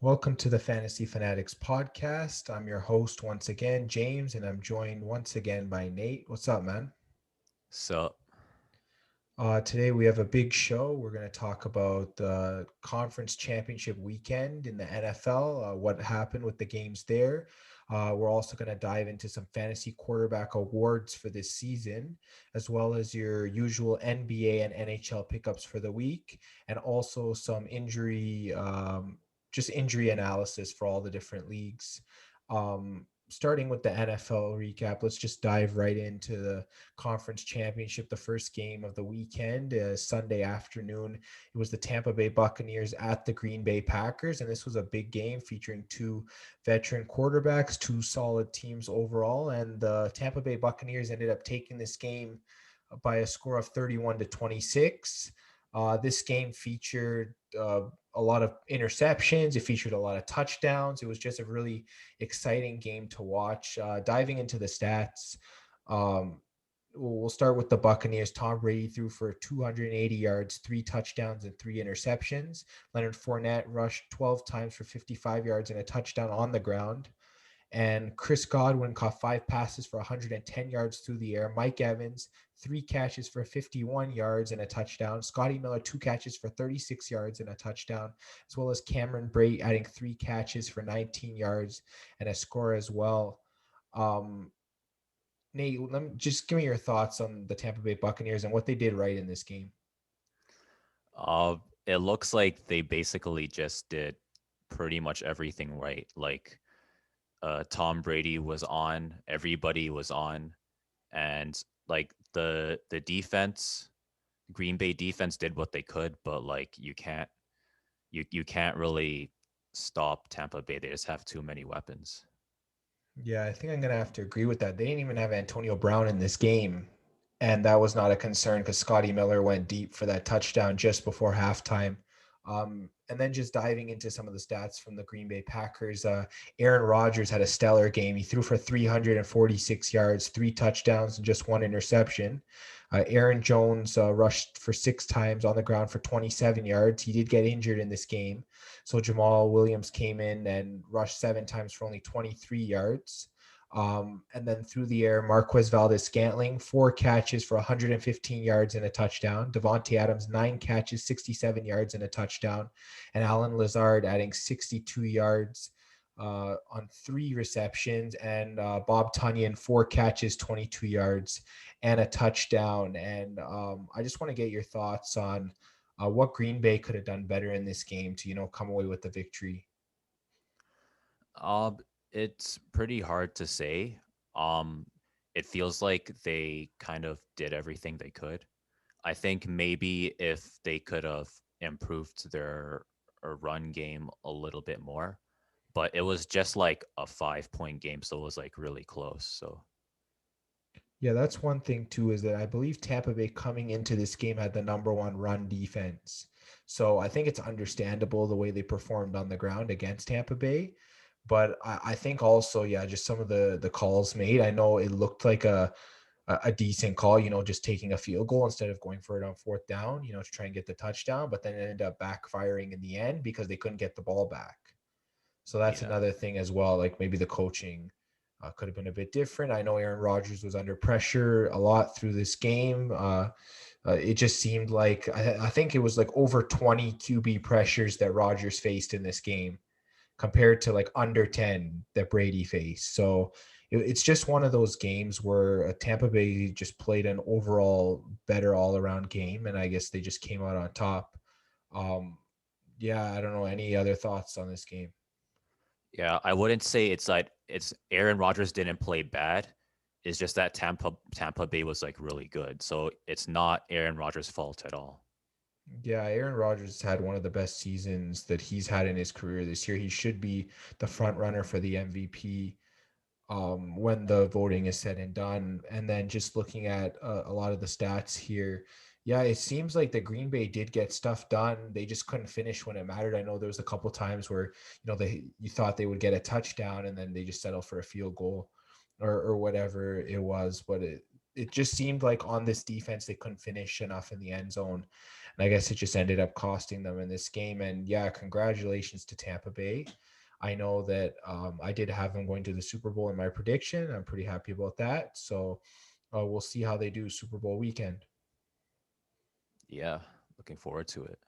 Welcome to the Fantasy Fanatics Podcast. I'm your host once again, James, and I'm joined once again by Nate. What's up, man? So, Today we have a big show. We're going to talk about the conference championship weekend in the NFL, what happened with the games there. We're also going to dive into some fantasy quarterback awards for this season, as well as your usual NBA and NHL pickups for the week, and also some just injury analysis for all the different leagues. Starting with the NFL recap, let's just dive right into the conference championship. The first game of the weekend, Sunday afternoon, it was the Tampa Bay Buccaneers at the Green Bay Packers, and this was a big game featuring two veteran quarterbacks, two solid teams overall, and the Tampa Bay Buccaneers ended up taking this game by a score of 31-26. This game featured a lot of interceptions. It featured a lot of touchdowns. It was just a really exciting game to watch. Diving into the stats, um, we'll start with the Buccaneers. Tom Brady threw for 280 yards, 3 touchdowns, and 3 interceptions. Leonard Fournette rushed 12 times for 55 yards and a touchdown on the ground. And Chris Godwin caught 5 passes for 110 yards through the air. Mike Evans, 3 catches for 51 yards and a touchdown. Scotty Miller, 2 catches for 36 yards and a touchdown, as well as Cameron Brate adding 3 catches for 19 yards and a score as well. Um, Nate, let me just give me your thoughts on the Tampa Bay Buccaneers and what they did right in this game. uh, it looks like they basically just did pretty much everything right. Like, Tom Brady was on, everybody was on, and like the defense, Green Bay defense did what they could, but like you can't really stop Tampa Bay. They just have too many weapons. Yeah, I think I'm going to have to agree with that. They didn't even have Antonio Brown in this game. And that was not a concern because Scotty Miller went deep for that touchdown just before halftime. And then just diving into some of the stats from the Green Bay Packers, Aaron Rodgers had a stellar game. He threw for 346 yards, 3 touchdowns, and just 1 interception. Aaron Jones rushed for 6 times on the ground for 27 yards. He did get injured in this game. So Jamal Williams came in and rushed 7 times for only 23 yards. And then through the air, Marquez Valdez-Scantling, 4 catches for 115 yards and a touchdown. Devontae Adams, 9 catches, 67 yards and a touchdown. And Alan Lazard adding 62 yards on 3 receptions. And Bob Tunyon, 4 catches, 22 yards and a touchdown. And I just want to get your thoughts on what Green Bay could have done better in this game to, come away with the victory. Uh, it's pretty hard to say. Um, it feels like they kind of did everything they could. I think maybe if they could have improved their run game a little bit more, but it was just like a 5 point game, so it was like really close. So Yeah, that's one thing too, is that I believe Tampa Bay coming into this game had the number one run defense. So I think it's understandable the way they performed on the ground against Tampa Bay. But I think also, yeah, just some of the calls made. I know it looked like a decent call, just taking a field goal instead of going for it on fourth down, to try and get the touchdown, but then it ended up backfiring in the end because they couldn't get the ball back. So that's yeah. another thing as well. Like maybe the coaching could have been a bit different. I know Aaron Rodgers was under pressure a lot through this game. It just seemed like I think it was like over 20 QB pressures that Rodgers faced in this game compared to like under 10 that Brady faced. So it's just one of those games where Tampa Bay just played an overall better all around game. And I guess they just came out on top. Um, yeah, I don't know. Any other thoughts on this game? Yeah, I wouldn't say it's like it's Aaron Rodgers didn't play bad. It's just that Tampa Bay was like really good. So it's not Aaron Rodgers' fault at all. Yeah, Aaron Rodgers had one of the best seasons that he's had in his career this year. He should be the front runner for the MVP when the voting is said and done. And then just looking at a lot of the stats here, yeah, it seems like the Green Bay did get stuff done. They just couldn't finish when it mattered. I know there was a couple times where you thought they would get a touchdown and then they just settled for a field goal. or whatever it was, but it just seemed like on this defense they couldn't finish enough in the end zone, and I guess it just ended up costing them in this game. And yeah, congratulations to Tampa Bay. I know that I did have them going to the Super Bowl in my prediction. I'm pretty happy about that. So we'll see how they do Super Bowl weekend. Yeah, looking forward to it.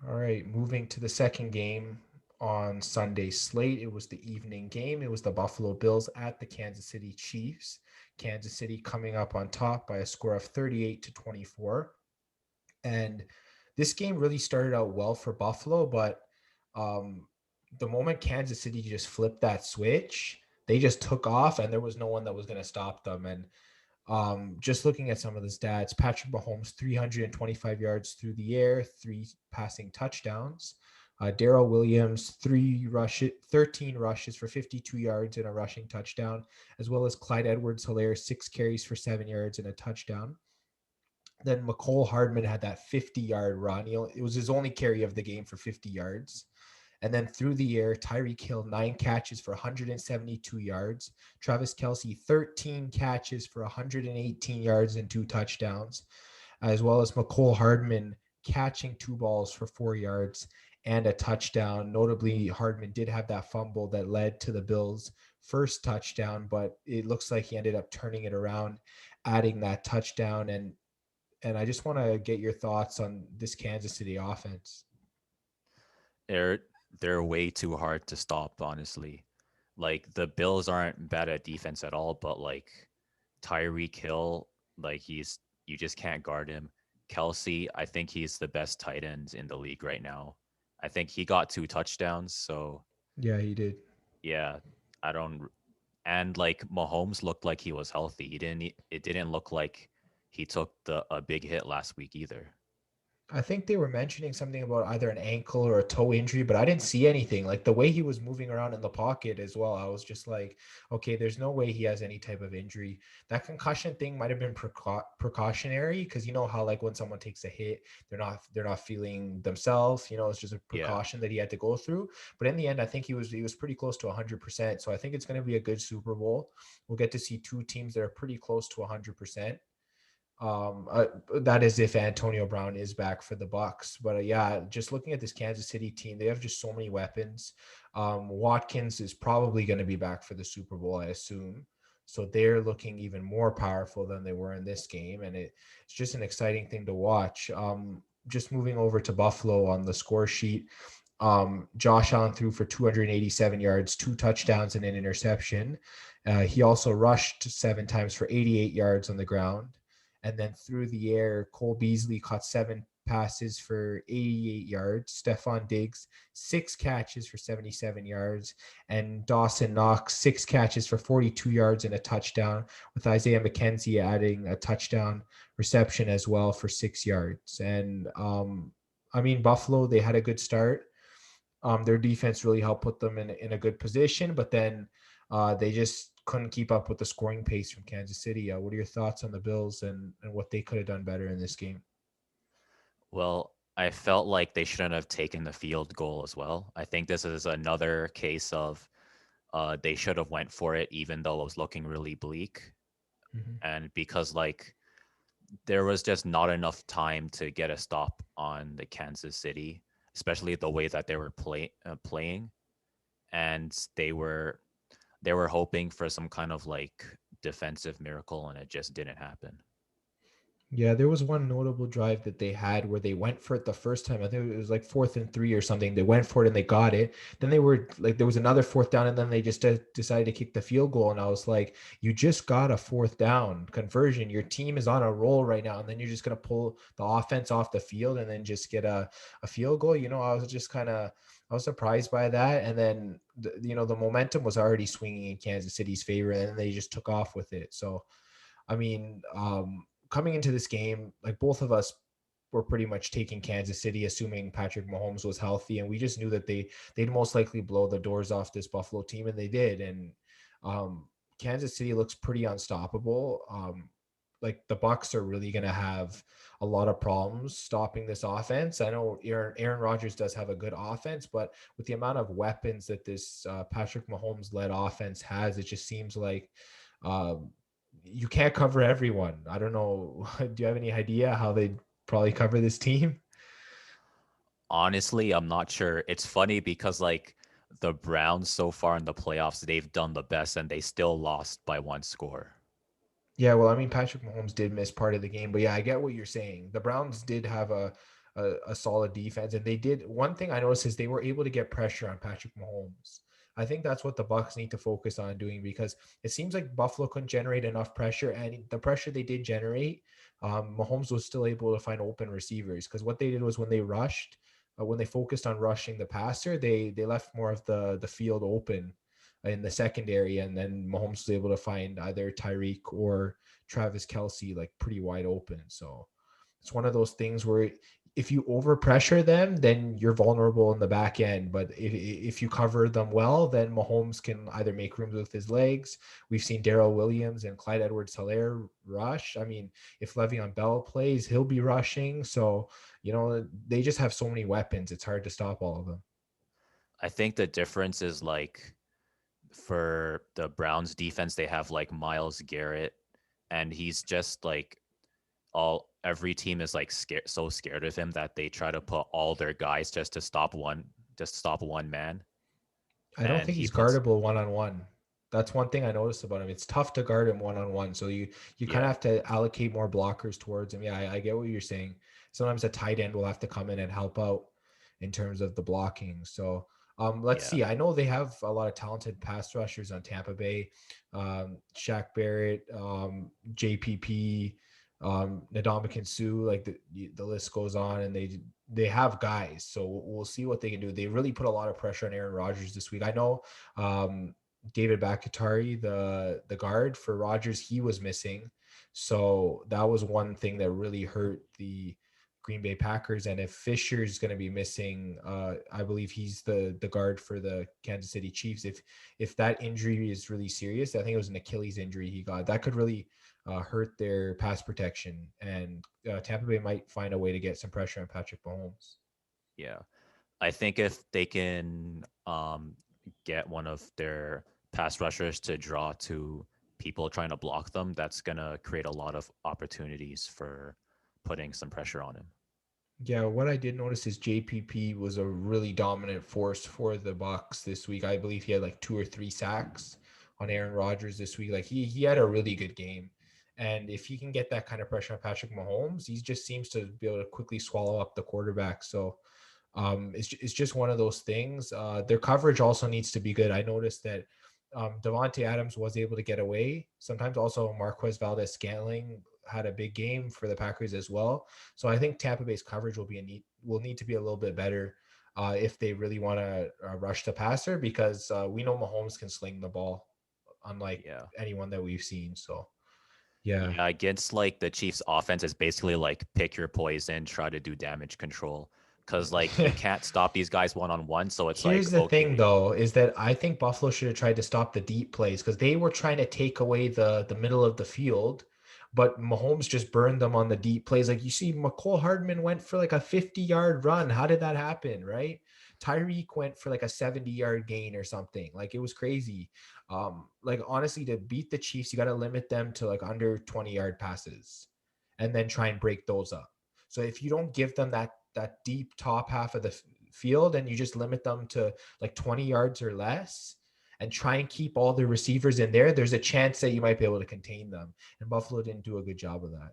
All right, moving to the second game on Sunday slate. It was the evening game. It was the Buffalo Bills at the Kansas City Chiefs. Kansas City coming up on top by a score of 38-24. And this game really started out well for Buffalo, but um, the moment Kansas City just flipped that switch, they just took off, and there was no one that was going to stop them. And just looking at some of the stats, Patrick Mahomes, 325 yards through the air, 3 passing touchdowns. Darrell Williams, 13 rushes for 52 yards and a rushing touchdown, as well as Clyde Edwards-Helaire, 6 carries for 7 yards and a touchdown. Then McCole Hardman had that 50-yard run. It was his only carry of the game for 50 yards. And then through the air, Tyreek Hill, 9 catches for 172 yards. Travis Kelce, 13 catches for 118 yards and 2 touchdowns, as well as McCole Hardman catching 2 balls for 4 yards and a touchdown. Notably, Hardman did have that fumble that led to the Bills' first touchdown, but it looks like he ended up turning it around, adding that touchdown. And I just want to get your thoughts on this Kansas City offense. They're they're way too hard to stop, honestly. Like the Bills aren't bad at defense at all, but like Tyreek Hill, like he's you just can't guard him. Kelsey, I think he's the best tight end in the league right now. I think he got 2 touchdowns, so Yeah, he did. yeah, I don't. And like Mahomes looked like he was healthy. He didn't. It didn't look like he took the a big hit last week either. I think they were mentioning something about either an ankle or a toe injury, but I didn't see anything. Like the way he was moving around in the pocket as well, I was just like, okay, there's no way he has any type of injury. That concussion thing might have been precautionary, because you know how like when someone takes a hit, they're not feeling themselves. It's just a Yeah. precaution that he had to go through. But in the end, I think he was pretty close to 100%. So I think it's going to be a good Super Bowl. We'll get to see two teams that are pretty close to 100%. That is if Antonio Brown is back for the Bucks. But yeah, just looking at this Kansas City team, they have just so many weapons. Watkins is probably going to be back for the Super Bowl, I assume. So they're looking even more powerful than they were in this game, and it's just an exciting thing to watch. Just moving over to Buffalo on the score sheet. Josh Allen threw for 287 yards, 2 touchdowns, and an interception. He also rushed 7 times for 88 yards on the ground. And then through the air, Cole Beasley caught 7 passes for 88 yards. Stephon Diggs, 6 catches for 77 yards. And Dawson Knox, 6 catches for 42 yards and a touchdown, with Isaiah McKenzie adding a touchdown reception as well for 6 yards. And I mean, Buffalo, they had a good start. Their defense really helped put them in a good position, but then they just couldn't keep up with the scoring pace from Kansas City. What are your thoughts on the Bills and what they could have done better in this game? Well, I felt like they shouldn't have taken the field goal as well. I think this is another case of they should have went for it even though it was looking really bleak. Mm-hmm. And because like there was just not enough time to get a stop on the Kansas City, especially the way that they were playing, and they were hoping for some kind of like defensive miracle, and it just didn't happen. Yeah, there was one notable drive that they had where they went for it the first time. I think it was like 4th and 3 or something. They went for it and they got it. Then they were like, there was another fourth down, and then they just decided to kick the field goal. And I was like, you just got a fourth down conversion. Your team is on a roll right now. And then you're just going to pull the offense off the field and then just get a field goal. I was just I was surprised by that. And then, the momentum was already swinging in Kansas City's favor, and then they just took off with it. So, I mean, coming into this game, like both of us were pretty much taking Kansas City, assuming Patrick Mahomes was healthy, and we just knew that they'd most likely blow the doors off this Buffalo team, and they did. And um, Kansas City looks pretty unstoppable. like the Bucks are really going to have a lot of problems stopping this offense. I know Aaron Rodgers does have a good offense, but with the amount of weapons that this Patrick Mahomes led offense has, it just seems like um, you can't cover everyone. I don't know. Do you have any idea how they probably cover this team? Honestly, I'm not sure. It's funny because like the Browns so far in the playoffs, they've done the best and they still lost by one score. Yeah, well, I mean, Patrick Mahomes did miss part of the game, but yeah, I get what you're saying. The Browns did have a solid defense, and they did. One thing I noticed is they were able to get pressure on Patrick Mahomes. I think that's what the Bucks need to focus on doing because it seems like Buffalo couldn't generate enough pressure, and the pressure they did generate, Mahomes was still able to find open receivers. Because what they did was when they focused on rushing the passer, they left more of the field open in the secondary, and then Mahomes was able to find either Tyreek or Travis Kelsey like pretty wide open. So it's one of those things where if you overpressure them, then you're vulnerable in the back end. But if you cover them well, then Mahomes can either make room with his legs. We've seen Darrell Williams and Clyde Edwards-Helaire rush. I mean, if Le'Veon Bell plays, he'll be rushing. So, they just have so many weapons. It's hard to stop all of them. I think the difference is like for the Browns defense, they have like Miles Garrett, and he's just like all every team is like scared of him that they try to put all their guys just to stop one man, I don't and think he he's puts guardable one on one. That's one thing I noticed about him. It's tough to guard him one on one. So you kind of yeah have to allocate more blockers towards him. Yeah, I get what you're saying. Sometimes a tight end will have to come in and help out in terms of the blocking. So let's yeah see. I know they have a lot of talented pass rushers on Tampa Bay. Shaq Barrett, JPP, Ndamukong Suh, like the list goes on, and they have guys. So we'll see what they can do. They really put a lot of pressure on Aaron Rodgers this week. I know David Bakatari, the guard for Rodgers, he was missing. So that was one thing that really hurt the Green Bay Packers. And if Fisher is going to be missing, I believe he's the guard for the Kansas City Chiefs. If that injury is really serious, I think it was an Achilles injury he got. That could really hurt their pass protection, and Tampa Bay might find a way to get some pressure on Patrick Mahomes. yeah. I think if they can get one of their pass rushers to draw to people trying to block them, that's gonna create a lot of opportunities for putting some pressure on him. Yeah, what I did notice is JPP was a really dominant force for the Bucks this week. I believe he had like 2 or 3 sacks on Aaron Rodgers this week. Like he had a really good game. And if he can get that kind of pressure on Patrick Mahomes, he just seems to be able to quickly swallow up the quarterback. So it's just one of those things. Their coverage also needs to be good. I noticed that Devontae Adams was able to get away. Sometimes also Marquez Valdez-Scantling had a big game for the Packers as well. So I think Tampa Bay's coverage will need to be a little bit better if they really want to rush the passer, because we know Mahomes can sling the ball unlike Yeah. anyone that we've seen. So yeah. Yeah, against like the Chiefs offense is basically like pick your poison, try to do damage control. Cause like you can't stop these guys one on one. So it's like, Here's the thing, okay, though, is that I think Buffalo should have tried to stop the deep plays because they were trying to take away the middle of the field, but Mahomes just burned them on the deep plays. Like you see, McCole Hardman went for like a 50-yard run. How did that happen, right? Tyreek went for like a 70-yard gain or something. Like it was crazy. Like honestly, to beat the Chiefs, you got to limit them to like under 20-yard passes, and then try and break those up. So if you don't give them that deep top half of the field and you just limit them to like 20 yards or less and try and keep all the receivers in there, there's a chance that you might be able to contain them. And Buffalo didn't do a good job of that.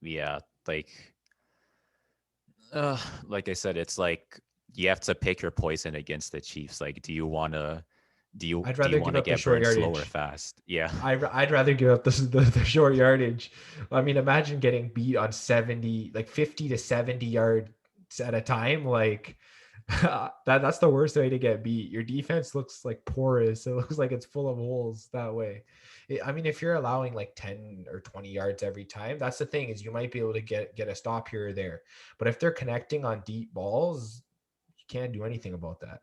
yeah, uh, like I said, it's like you have to pick your poison against the Chiefs. Like, I'd do you rather give want to up the get short burned slow or yardage. fast? Yeah. I'd rather give up the short yardage. I mean, imagine getting beat on 70, like 50 to 70 yards at a time. Like that's the worst way to get beat. Your defense looks like porous. It looks like it's full of holes that way. I mean, if you're allowing like 10 or 20 yards every time, that's the thing, is you might be able to get a stop here or there. But if they're connecting on deep balls, you can't do anything about that.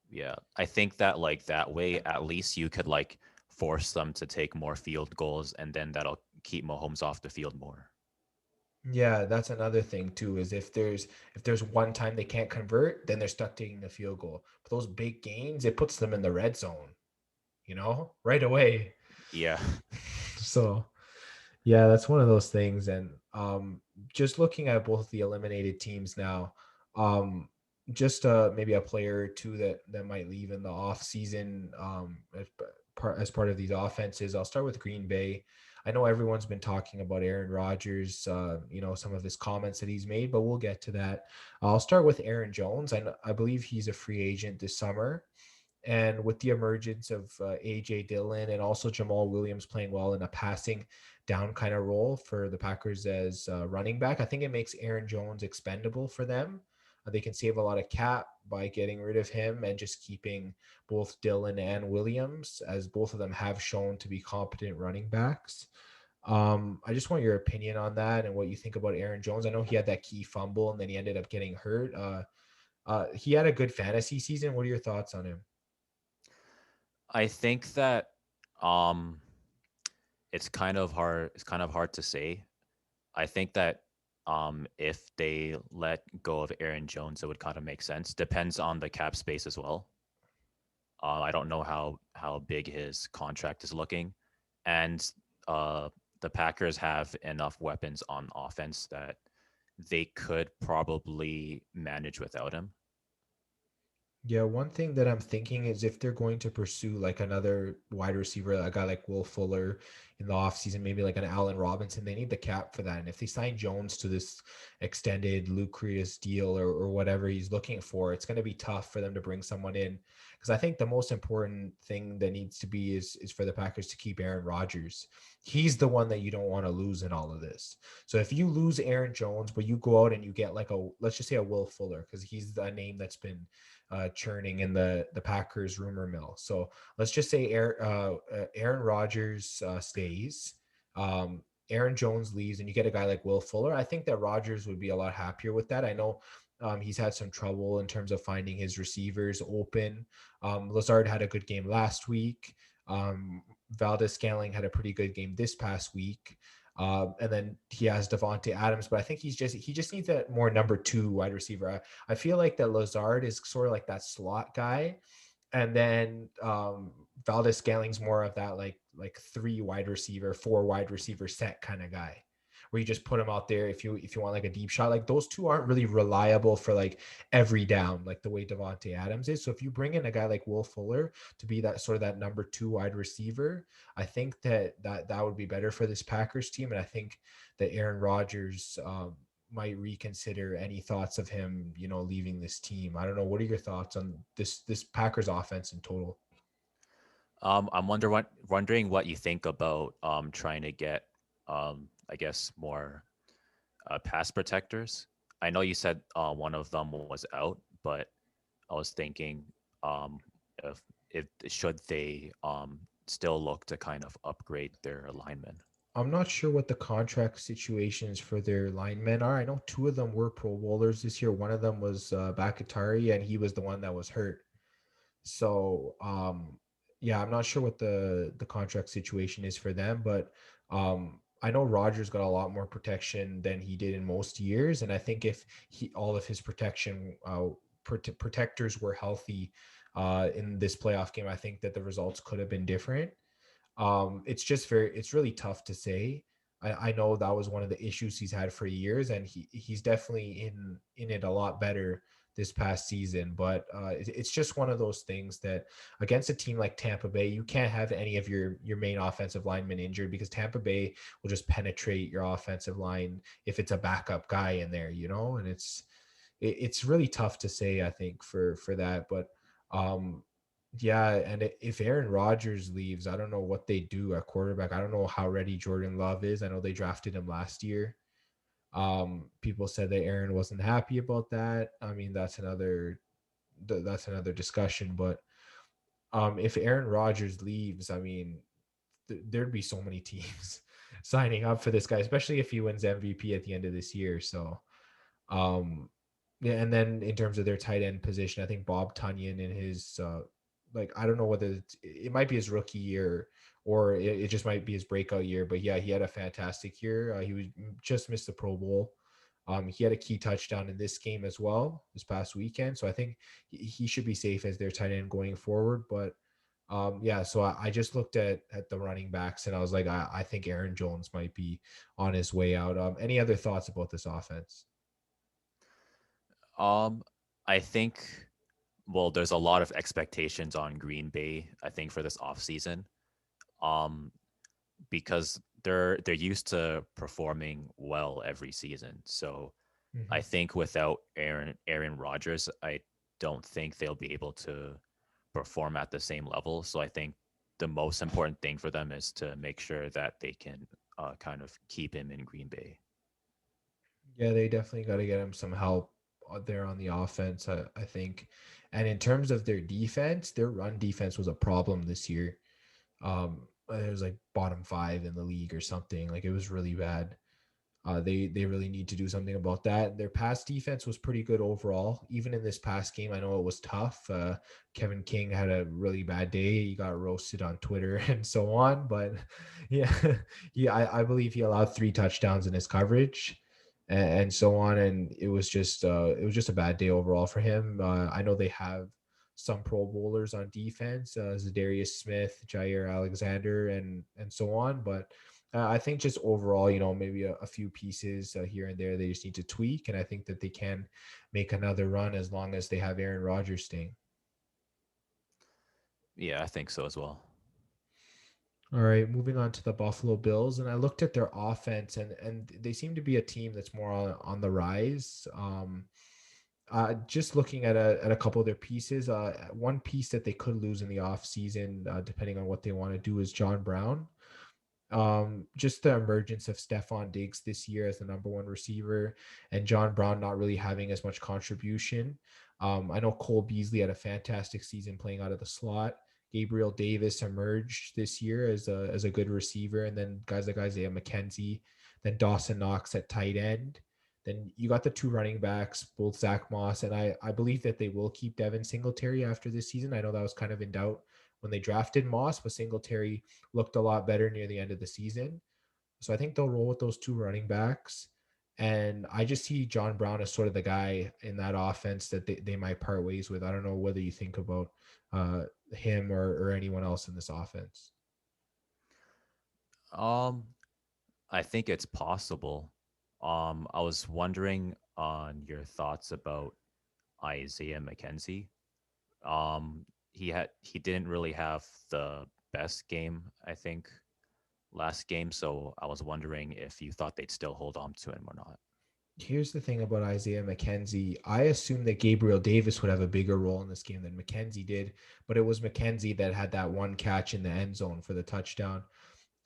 Yeah. I think that like that way, at least you could like force them to take more field goals and then that'll keep Mahomes off the field more. Yeah, that's another thing too, is if there's one time they can't convert, then they're stuck taking the field goal. But those big gains, it puts them in the red zone, right away. Yeah. So yeah, that's one of those things. And just looking at both the eliminated teams now, um, just maybe a player or two that might leave in the off season as part of these offenses. I'll start with Green Bay. I know everyone's been talking about Aaron Rodgers, some of his comments that he's made, but we'll get to that. I'll start with Aaron Jones. I believe he's a free agent this summer. And with the emergence of AJ Dillon and also Jamal Williams playing well in a passing down kind of role for the Packers as running back, I think it makes Aaron Jones expendable for them. They can save a lot of cap by getting rid of him and just keeping both Dillon and Williams, as both of them have shown to be competent running backs. I just want your opinion on that and what you think about Aaron Jones. I know he had that key fumble and then he ended up getting hurt. He had a good fantasy season. What are your thoughts on him? I think that um it's kind of hard to say. I think that if they let go of Aaron Jones, it would kind of make sense. Depends on the cap space as well. I don't know how big his contract is looking, and uh, the Packers have enough weapons on offense that they could probably manage without him. Yeah, one thing that I'm thinking is if they're going to pursue like another wide receiver, a guy like Will Fuller in the offseason, maybe like an Allen Robinson, they need the cap for that. And if they sign Jones to this extended lucrative deal or whatever he's looking for, it's going to be tough for them to bring someone in. Because I think the most important thing that needs to be is for the Packers to keep Aaron Rodgers. He's the one that you don't want to lose in all of this. So if you lose Aaron Jones, but you go out and you get like let's just say a Will Fuller, because he's the name that's been churning in the Packers rumor mill. So let's just say Aaron Rodgers stays, Aaron Jones leaves, and you get a guy like Will Fuller. I think that Rodgers would be a lot happier with that. I know he's had some trouble in terms of finding his receivers open. Lazard had a good game last week. Valdez Scaling had a pretty good game this past week. And then he has Devontae Adams, but I think he just needs that more number two wide receiver. I feel like that Lazard is sort of like that slot guy, and then Valdez Scaling's more of that like three wide receiver, four wide receiver set kind of guy, where you just put him out there if you want like a deep shot. Like those two aren't really reliable for like every down, like the way Devontae Adams is. So if you bring in a guy like Will Fuller to be that sort of that number two wide receiver, I think that would be better for this Packers team, and I think that Aaron Rodgers might reconsider any thoughts of him, leaving this team. I don't know. What are your thoughts on this Packers offense in total? Wondering what you think about trying to get I guess more pass protectors. I know you said one of them was out, but I was thinking um, if should they still look to kind of upgrade their alignment. I'm not sure what the contract situations for their linemen are. I know two of them were Pro Bowlers this year. One of them was Bakatari, and he was the one that was hurt. So yeah, I'm not sure what the contract situation is for them, but I know Rogers got a lot more protection than he did in most years, and I think if he all of his protection protectors were healthy in this playoff game, I think that the results could have been different. It's really tough to say. I know that was one of the issues he's had for years, and he's definitely in it a lot better this past season. But it's just one of those things that against a team like Tampa Bay, you can't have any of your main offensive linemen injured, because Tampa Bay will just penetrate your offensive line if it's a backup guy in there, and it's really tough to say, I think, for that. But um yeah, and if Aaron Rodgers leaves, I don't know what they do at quarterback. I don't know how ready Jordan Love is. I know they drafted him last year. People said that Aaron wasn't happy about that. I mean, that's another discussion. But if Aaron Rodgers leaves, I mean, there'd be so many teams signing up for this guy, especially if he wins MVP at the end of this year. So yeah, and then in terms of their tight end position, I think Bob Tunyon in his like I don't know whether it might be his rookie year or it just might be his breakout year. But yeah, he had a fantastic year. He was just missed the Pro Bowl. He had a key touchdown in this game as well this past weekend. So I think he should be safe as their tight end going forward. But yeah, so I just looked at the running backs and I was like, I think Aaron Jones might be on his way out. Any other thoughts about this offense? Um, I think, well, there's a lot of expectations on Green Bay, I think, for this offseason. Um, because they're used to performing well every season. So I Hmm. think without Aaron Rodgers, I don't think they'll be able to perform at the same level. So I think the most important thing for them is to make sure that they can kind of keep him in Green Bay. Yeah, they definitely got to get him some help there on the offense, I think. And in terms of their defense, their run defense was a problem this year. It was like bottom five in the league or something. Like it was really bad. They really need to do something about that. Their pass defense was pretty good overall. Even in this past game, I know it was tough. Kevin King had a really bad day. He got roasted on Twitter and so on. But yeah, yeah, I believe he allowed 3 touchdowns in his coverage and so on. And it was just a bad day overall for him. I know they have some Pro Bowlers on defense, Zadarius Smith, Jair Alexander, and so on, but I think just overall, maybe a few pieces here and there they just need to tweak, and I think that they can make another run as long as they have Aaron Rodgers staying. Yeah, I think so as well. All right, moving on to the Buffalo Bills, and I looked at their offense, and they seem to be a team that's more on the rise. Just looking at a couple of their pieces, one piece that they could lose in the offseason, depending on what they want to do, is John Brown. Just the emergence of Stephon Diggs this year as the number one receiver and John Brown not really having as much contribution. I know Cole Beasley had a fantastic season playing out of the slot. Gabriel Davis emerged this year as a good receiver, and then guys like Isaiah McKenzie, then Dawson Knox at tight end. Then you got the 2 running backs, both Zach Moss, and I believe that they will keep Devin Singletary after this season. I know that was kind of in doubt when they drafted Moss, but Singletary looked a lot better near the end of the season. So I think they'll roll with those 2 running backs. And I just see John Brown as sort of the guy in that offense that they might part ways with. I don't know whether you think about uh, him or anyone else in this offense. Um, I think it's possible. I was wondering on your thoughts about Isaiah McKenzie. He didn't really have the best game, I think, last game. So I was wondering if you thought they'd still hold on to him or not. Here's the thing about Isaiah McKenzie. I assumed that Gabriel Davis would have a bigger role in this game than McKenzie did, but it was McKenzie that had that one catch in the end zone for the touchdown.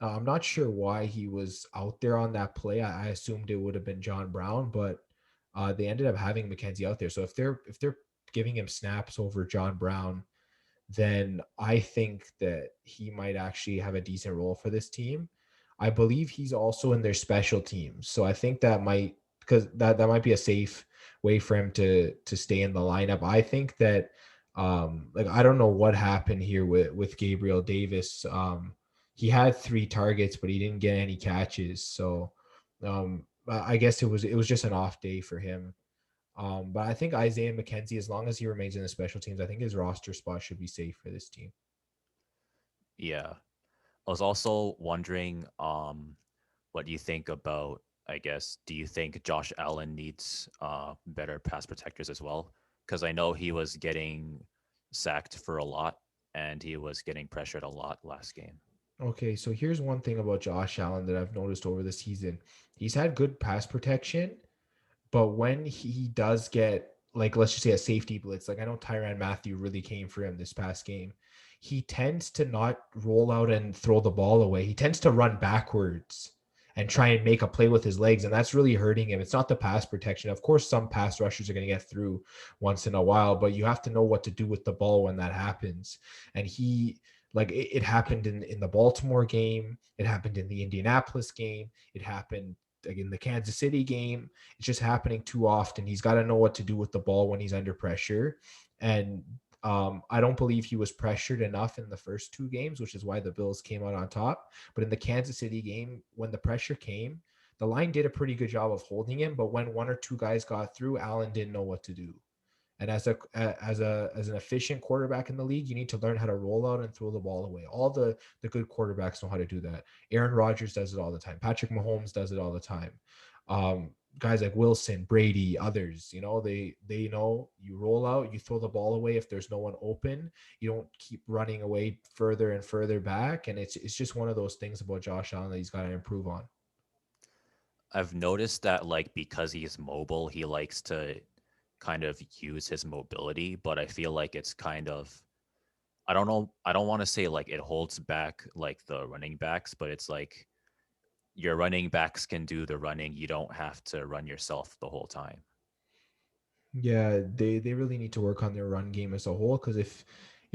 I'm not sure why he was out there on that play. I assumed it would have been John Brown, but they ended up having McKenzie out there. So if they're giving him snaps over John Brown, then I think that he might actually have a decent role for this team. I believe he's also in their special teams. So I think that might because that might be a safe way for him to stay in the lineup. I think that like I don't know what happened here with Gabriel Davis. He had 3 targets, but he didn't get any catches. So I guess it was just an off day for him. But I think Isaiah McKenzie, as long as he remains in the special teams, I think his roster spot should be safe for this team. Yeah. I was also wondering, what do you think about, I guess, do you think Josh Allen needs better pass protectors as well? Because I know he was getting sacked for a lot and he was getting pressured a lot last game. Okay, so here's one thing about Josh Allen that I've noticed over the season. He's had good pass protection, but when he does get, like, let's just say a safety blitz, like I know Tyrann Mathieu really came for him this past game. He tends to not roll out and throw the ball away. He tends to run backwards and try and make a play with his legs, and that's really hurting him. It's not the pass protection. Of course, some pass rushers are going to get through once in a while, but you have to know what to do with the ball when that happens. And like it happened in the Baltimore game, it happened in the Indianapolis game, it happened like in the Kansas City game. It's just happening too often. He's got to know what to do with the ball when he's under pressure. And I don't believe he was pressured enough in the first two games, which is why the Bills came out on top. But in the Kansas City game, when the pressure came, the line did a pretty good job of holding him. But when one or two guys got through, Allen didn't know what to do. And as an efficient quarterback in the league, you need to learn how to roll out and throw the ball away. All the good quarterbacks know how to do that. Aaron Rodgers does it all the time. Patrick Mahomes does it all the time. Guys like Wilson, Brady, others, they know you roll out, you throw the ball away if there's no one open. You don't keep running away further and further back. And it's just one of those things about Josh Allen that he's got to improve on. I've noticed that like because he's mobile, he likes to kind of use his mobility, but I feel like it's kind of I don't know, I don't want to say like it holds back like the running backs, but it's like your running backs can do the running. You don't have to run yourself the whole time. Yeah, they really need to work on their run game as a whole because if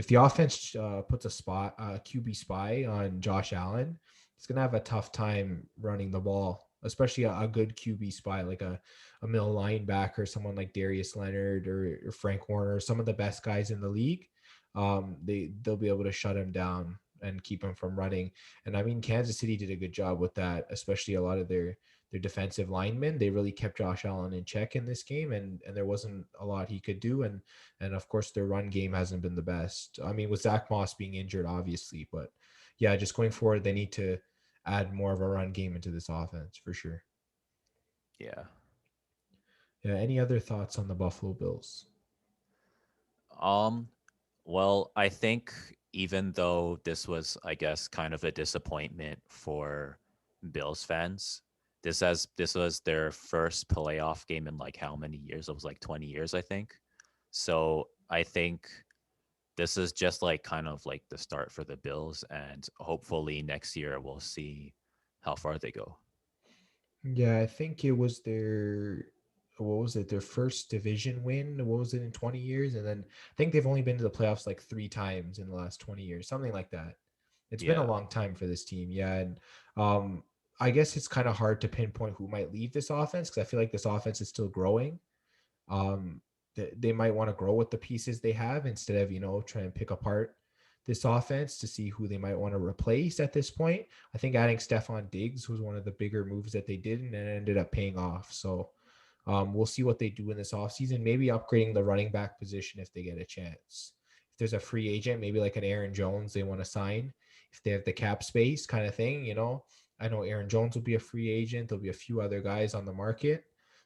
the offense puts a QB spy on Josh Allen, he's gonna have a tough time running the ball, especially a good QB spy like a middle linebacker, someone like Darius Leonard or Frank Warner, some of the best guys in the league. They'll be able to shut him down and keep him from running. And I mean, Kansas City did a good job with that, especially a lot of their defensive linemen. They really kept Josh Allen in check in this game, and there wasn't a lot he could do. And of course, their run game hasn't been the best. I mean, with Zach Moss being injured, obviously, but yeah, just going forward, they need to add more of a run game into this offense for sure. Yeah. Yeah. Any other thoughts on the Buffalo Bills? Um, well, I think even though this was, I guess, kind of a disappointment for Bills fans, this was their first playoff game in like how many years? It was like 20 years, I think. So I think this is just like kind of like the start for the Bills, and hopefully next year we'll see how far they go. Yeah, I think it was their what was it, their first division win? What was it in 20 years? And then I think they've only been to the playoffs like three times in the last 20 years, something like that. It's been a Yeah. long time for this team. Yeah. And I guess it's kind of hard to pinpoint who might leave this offense because I feel like this offense is still growing. They might want to grow with the pieces they have instead of trying to pick apart this offense to see who they might want to replace at this point. I think adding Stephon Diggs was one of the bigger moves that they did, and it ended up paying off. So we'll see what they do in this offseason. Maybe upgrading the running back position if they get a chance. If there's a free agent, maybe like an Aaron Jones they want to sign, if they have the cap space kind of thing. I know Aaron Jones will be a free agent. There'll be a few other guys on the market.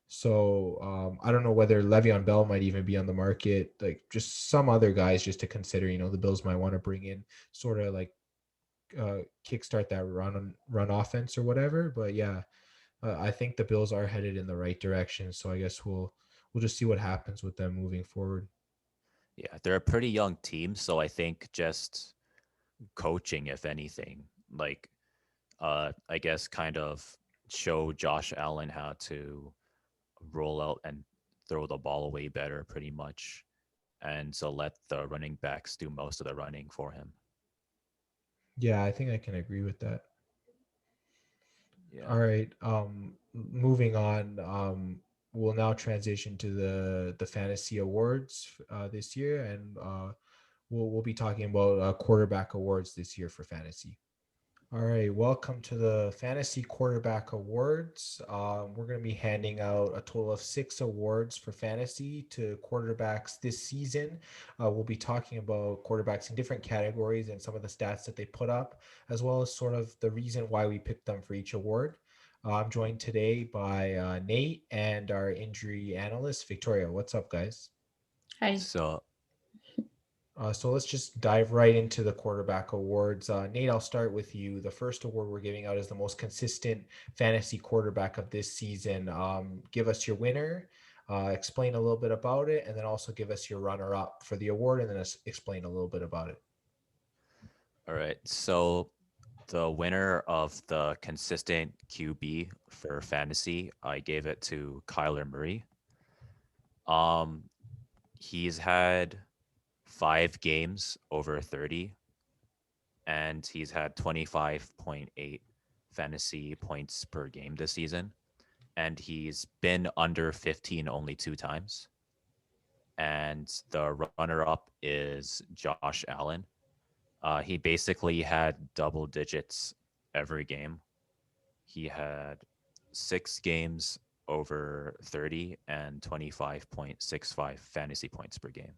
So I don't know whether Le'Veon Bell might even be on the market, like just some other guys just to consider. The Bills might want to bring in sort of like kickstart that run offense or whatever. But yeah, I think the Bills are headed in the right direction. So I guess we'll just see what happens with them moving forward. Yeah, they're a pretty young team, so I think just coaching, if anything, like I guess kind of show Josh Allen how to roll out and throw the ball away better, pretty much, and so let the running backs do most of the running for him. Yeah, I think I can agree with that. Yeah. All right. Moving on. We'll now transition to the fantasy awards this year, and we'll be talking about quarterback awards this year for fantasy. All right, welcome to the Fantasy Quarterback Awards. We're going to be handing out a total of 6 awards for fantasy to quarterbacks this season. We'll be talking about quarterbacks in different categories and some of the stats that they put up, as well as sort of the reason why we picked them for each award. I'm joined today by Nate and our injury analyst, Victoria. What's up, guys? Hi. So, So let's just dive right into the quarterback awards. Nate, I'll start with you. The first award we're giving out is the most consistent fantasy quarterback of this season. Give us your winner, explain a little bit about it, and then also give us your runner up for the award, and then explain a little bit about it. all right. So, the winner of the consistent QB for fantasy, I gave it to Kyler Murray. Um, he's had 5 games over 30, and he's had 25.8 fantasy points per game this season. And he's been under 15 only 2 times. and the runner-up is Josh Allen. He basically had double digits every game. He had 6 games over 30 and 25.65 fantasy points per game.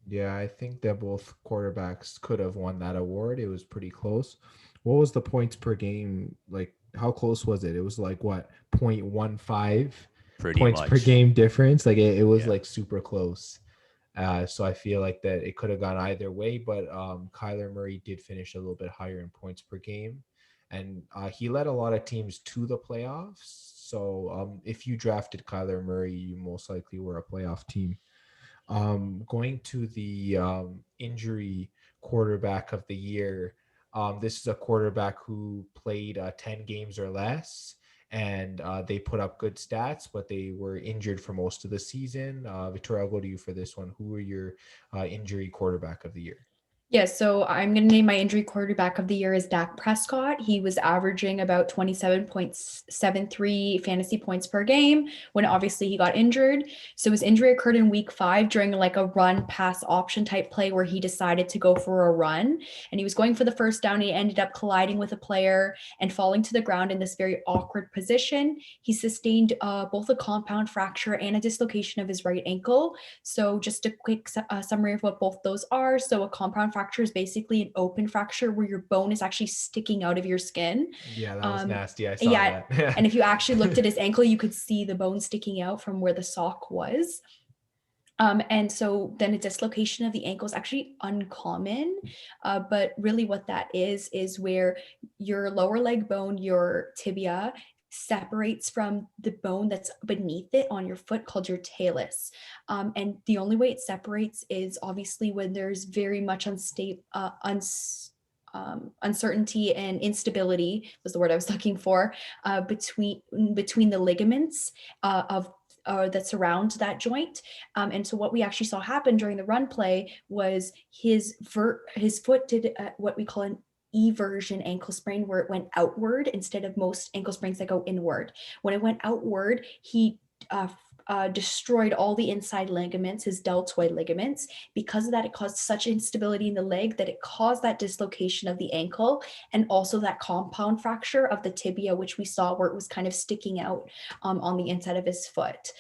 Yeah, I think that both quarterbacks could have won that award. It was pretty close. What was the points per game? Like, how close was it? It was like what, 0.15 Pretty points per much. game difference? Like, it was Yeah. like super close. So I feel like that it could have gone either way, but Kyler Murray did finish a little bit higher in points per game, and he led a lot of teams to the playoffs. So if you drafted Kyler Murray, you most likely were a playoff team. Going to the injury quarterback of the year, this is a quarterback who played 10 games or less, and they put up good stats, but they were injured for most of the season. Victoria, I'll go to you for this one. Who were your injury quarterback of the year? Yeah, so I'm going to name my injury quarterback of the year as Dak Prescott. He was averaging about 27.73 fantasy points per game when obviously he got injured. So his injury occurred in week 5 during like a run pass option type play where he decided to go for a run, and he was going for the first down. He ended up colliding with a player and falling to the ground in this very awkward position. He sustained both a compound fracture and a dislocation of his right ankle. So just a quick summary of what both those are. So a compound fracture is basically an open fracture where your bone is actually sticking out of your skin. Yeah, that was nasty. I saw Yeah, that. and if you actually looked at his ankle, you could see the bone sticking out from where the sock was. And so then a dislocation of the ankle is actually uncommon, but really what that is where your lower leg bone, your tibia, separates from the bone that's beneath it on your foot called your talus. And the only way it separates is obviously when there's very much uncertainty and instability was the word I was looking for, between the ligaments of that surround that joint. And so what we actually saw happen during the run play was his foot did what we call an eversion ankle sprain, where it went outward instead of most ankle sprains that go inward. When it went outward, he destroyed all the inside ligaments, his deltoid ligaments. Because of that, it caused such instability in the leg that it caused that dislocation of the ankle and also that compound fracture of the tibia, which we saw where it was kind of sticking out on the inside of his foot.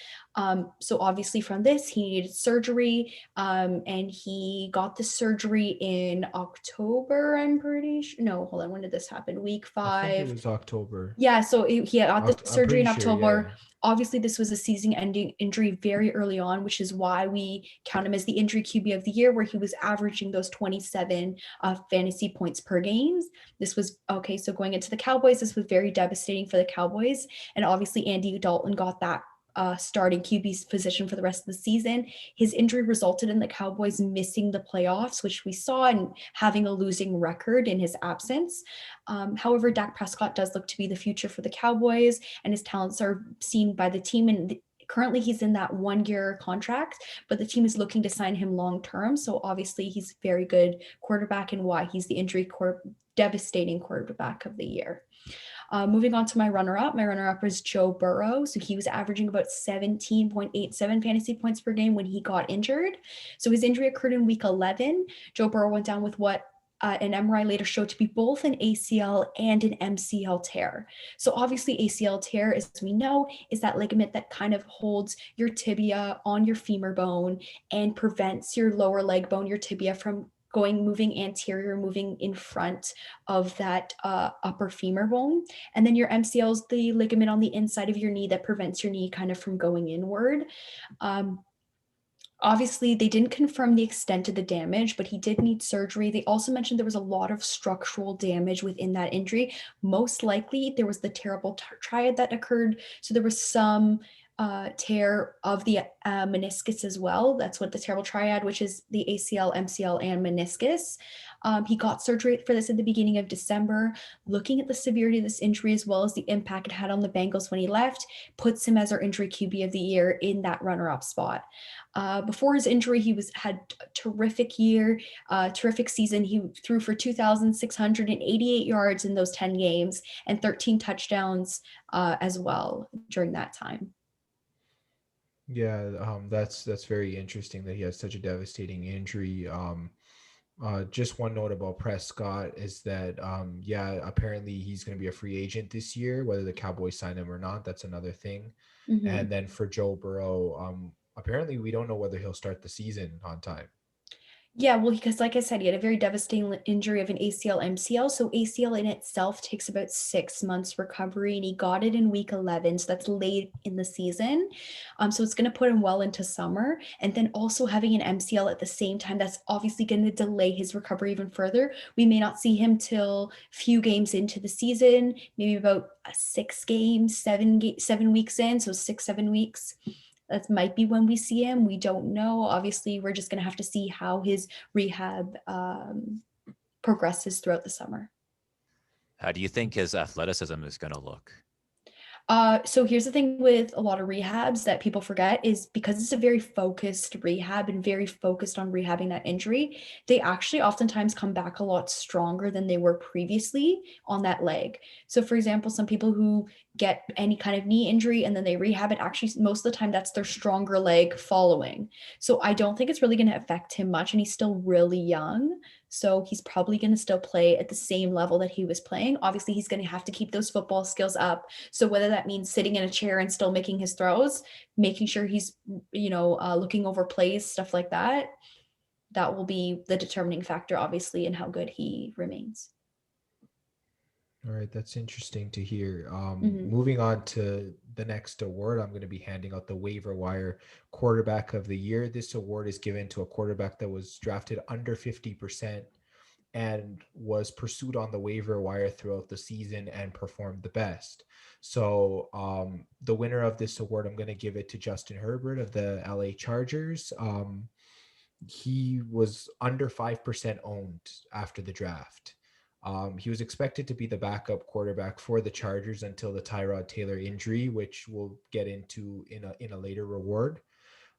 So obviously from this, he needed surgery, and he got the surgery in October, I'm pretty sure. No, hold on. When did this happen? Week 5. I think it was October. Yeah, so he got the surgery in October. Sure, yeah. Obviously, this was a season-ending injury very early on, which is why we count him as the injury QB of the year, where he was averaging those 27 fantasy points per games. This was okay. So going into the Cowboys, this was very devastating for the Cowboys, and obviously Andy Dalton got that starting QB's position for the rest of the season. His injury resulted in the Cowboys missing the playoffs, which we saw, and having a losing record in his absence. However, Dak Prescott does look to be the future for the Cowboys, and his talents are seen by the team. And currently he's in that 1-year contract, but the team is looking to sign him long-term. So obviously he's a very good quarterback, and why he's the devastating quarterback of the year. Moving on to my runner-up. My runner-up is Joe Burrow. So he was averaging about 17.87 fantasy points per game when he got injured. So his injury occurred in week 11. Joe Burrow went down with what an MRI later showed to be both an ACL and an MCL tear. So obviously ACL tear, as we know, is that ligament that kind of holds your tibia on your femur bone and prevents your lower leg bone, your tibia, from moving anterior, moving in front of that upper femur bone. And then your MCL is the ligament on the inside of your knee that prevents your knee kind of from going inward. Obviously, they didn't confirm the extent of the damage, but he did need surgery. They also mentioned there was a lot of structural damage within that injury. Most likely, there was the terrible triad that occurred. So there was some tear of the meniscus as well. That's what the terrible triad, which is the ACL, MCL, and meniscus. He got surgery for this at the beginning of December. Looking at the severity of this injury, as well as the impact it had on the Bengals when he left, puts him as our injury QB of the year in that runner-up spot. Before his injury, he had a terrific year, terrific season. He threw for 2,688 yards in those 10 games and 13 touchdowns as well during that time. Yeah, that's very interesting that he had such a devastating injury. Just one note about Prescott is that yeah, apparently he's going to be a free agent this year. Whether the Cowboys sign him or not, that's another thing. Mhm. And then for Joe Burrow, apparently we don't know whether he'll start the season on time. Yeah, well, because like I said, he had a very devastating injury of an ACL, MCL. So ACL in itself takes about 6 months recovery, and he got it in week 11. So that's late in the season. So it's going to put him well into summer. And then also having an MCL at the same time, that's obviously going to delay his recovery even further. We may not see him till few games into the season, maybe about 6 games, 7 weeks in. So 6, 7 weeks. That might be when we see him. We don't know. Obviously, we're just going to have to see how his rehab progresses throughout the summer. How do you think his athleticism is going to look? So here's the thing with a lot of rehabs that people forget is because it's a very focused rehab and very focused on rehabbing that injury, they actually oftentimes come back a lot stronger than they were previously on that leg. So for example, some people who get any kind of knee injury and then they rehab it, actually most of the time that's their stronger leg following. So I don't think it's really going to affect him much, and he's still really young. So he's probably going to still play at the same level that he was playing. Obviously, he's going to have to keep those football skills up. So whether that means sitting in a chair and still making his throws, making sure he's, looking over plays, stuff like that, that will be the determining factor, obviously, in how good he remains. All right, that's interesting to hear. Mhm. Moving on to the next award, I'm going to be handing out the waiver wire quarterback of the year. This award is given to a quarterback that was drafted under 50% and was pursued on the waiver wire throughout the season and performed the best. So the winner of this award, I'm going to give it to Justin Herbert of the LA Chargers. He was under 5% owned after the draft. He was expected to be the backup quarterback for the Chargers until the Tyrod Taylor injury, which we'll get into in a later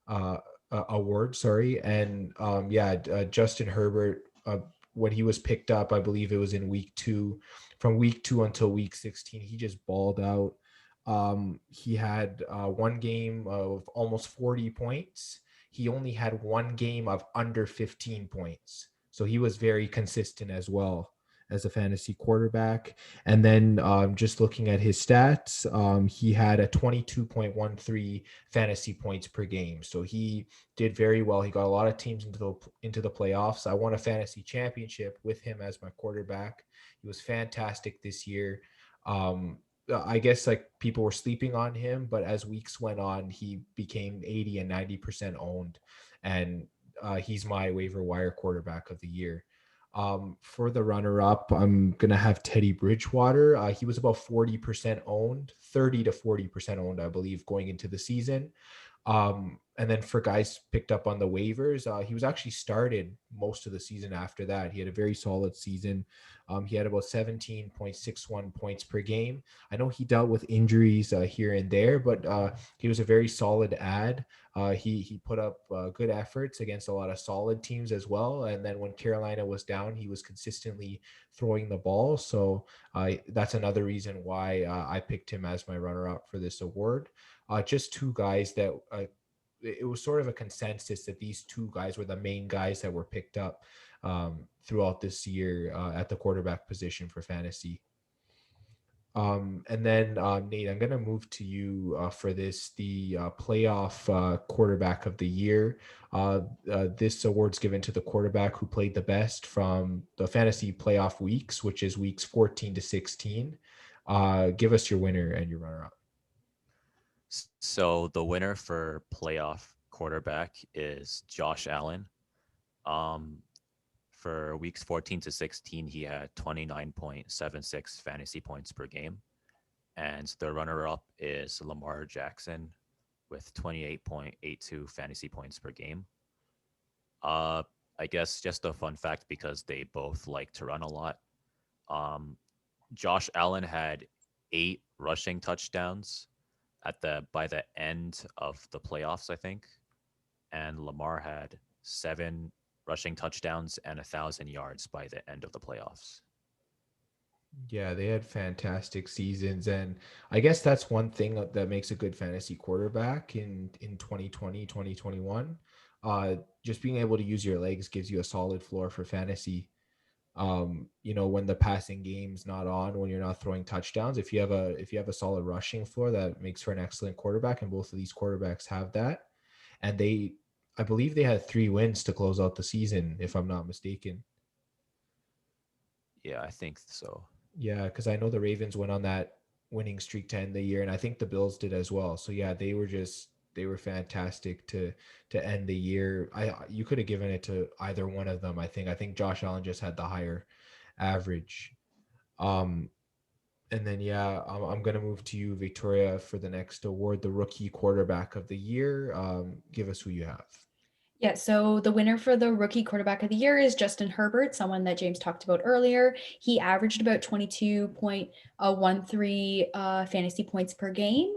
uh, award. Sorry, and Justin Herbert. When he was picked up, I believe it was in week 2. From week 2 until week 16, he just balled out. He had one game of almost 40 points. He only had one game of under 15 points. So he was very consistent as well as a fantasy quarterback. And then just looking at his stats, he had a 22.13 fantasy points per game. So he did very well. He got a lot of teams into the playoffs. I won a fantasy championship with him as my quarterback. He was fantastic this year. I guess like people were sleeping on him, but as weeks went on, he became 80 and 90% owned, and he's my waiver wire quarterback of the year. For the runner-up, I'm gonna have Teddy Bridgewater. He was about 40% owned, 30 to 40% owned, I believe, going into the season. And then for guys picked up on the waivers, he was actually started most of the season after that. He had a very solid season. He had about 17.61 points per game. I know he dealt with injuries here and there, but he was a very solid ad. He put up good efforts against a lot of solid teams as well. And then when Carolina was down, he was consistently throwing the ball. So that's another reason why I picked him as my runner-up for this award. Just two guys that it was sort of a consensus that these two guys were the main guys that were picked up throughout this year at the quarterback position for fantasy. And then Nate, I'm going to move to you for the playoff quarterback of the year. This award's given to the quarterback who played the best from the fantasy playoff weeks, which is weeks 14 to 16. Give us your winner and your runner-up. So the winner for playoff quarterback is Josh Allen. Um, for weeks 14 to 16, he had 29.76 fantasy points per game. And the runner-up is Lamar Jackson with 28.82 fantasy points per game. Uh, I guess just a fun fact because they both like to run a lot. Um, Josh Allen had 8 rushing touchdowns by the end of the playoffs, I think, and Lamar had 7 rushing touchdowns and 1,000 yards by the end of the playoffs. Yeah, they had fantastic seasons, and I guess that's one thing that makes a good fantasy quarterback in 2020, 2021. Just being able to use your legs gives you a solid floor for fantasy. When the passing game's not on, when you're not throwing touchdowns, if you have a solid rushing floor, that makes for an excellent quarterback, and both of these quarterbacks have that. And I believe they had 3 wins to close out the season, if I'm not mistaken. Yeah, I think so. Yeah, because I know the Ravens went on that winning streak to end the year, and I think the Bills did as well. So yeah, they were fantastic to end the year. You could have given it to either one of them. I think Josh Allen just had the higher average. Um, and then yeah, I'm gonna move to you, Victoria, for the next award, the rookie quarterback of the year. Give us who you have. Yeah, so the winner for the rookie quarterback of the year is Justin Herbert, someone that James talked about earlier. He averaged about 22.13 fantasy points per game.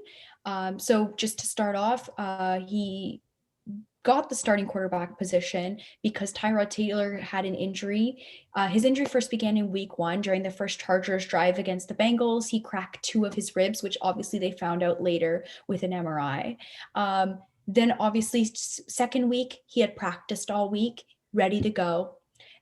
So just to start off, he got the starting quarterback position because Tyrod Taylor had an injury. His injury first began in week 1 during the first Chargers drive against the Bengals. He cracked 2 of his ribs, which obviously they found out later with an MRI. Then obviously second week, he had practiced all week, ready to go.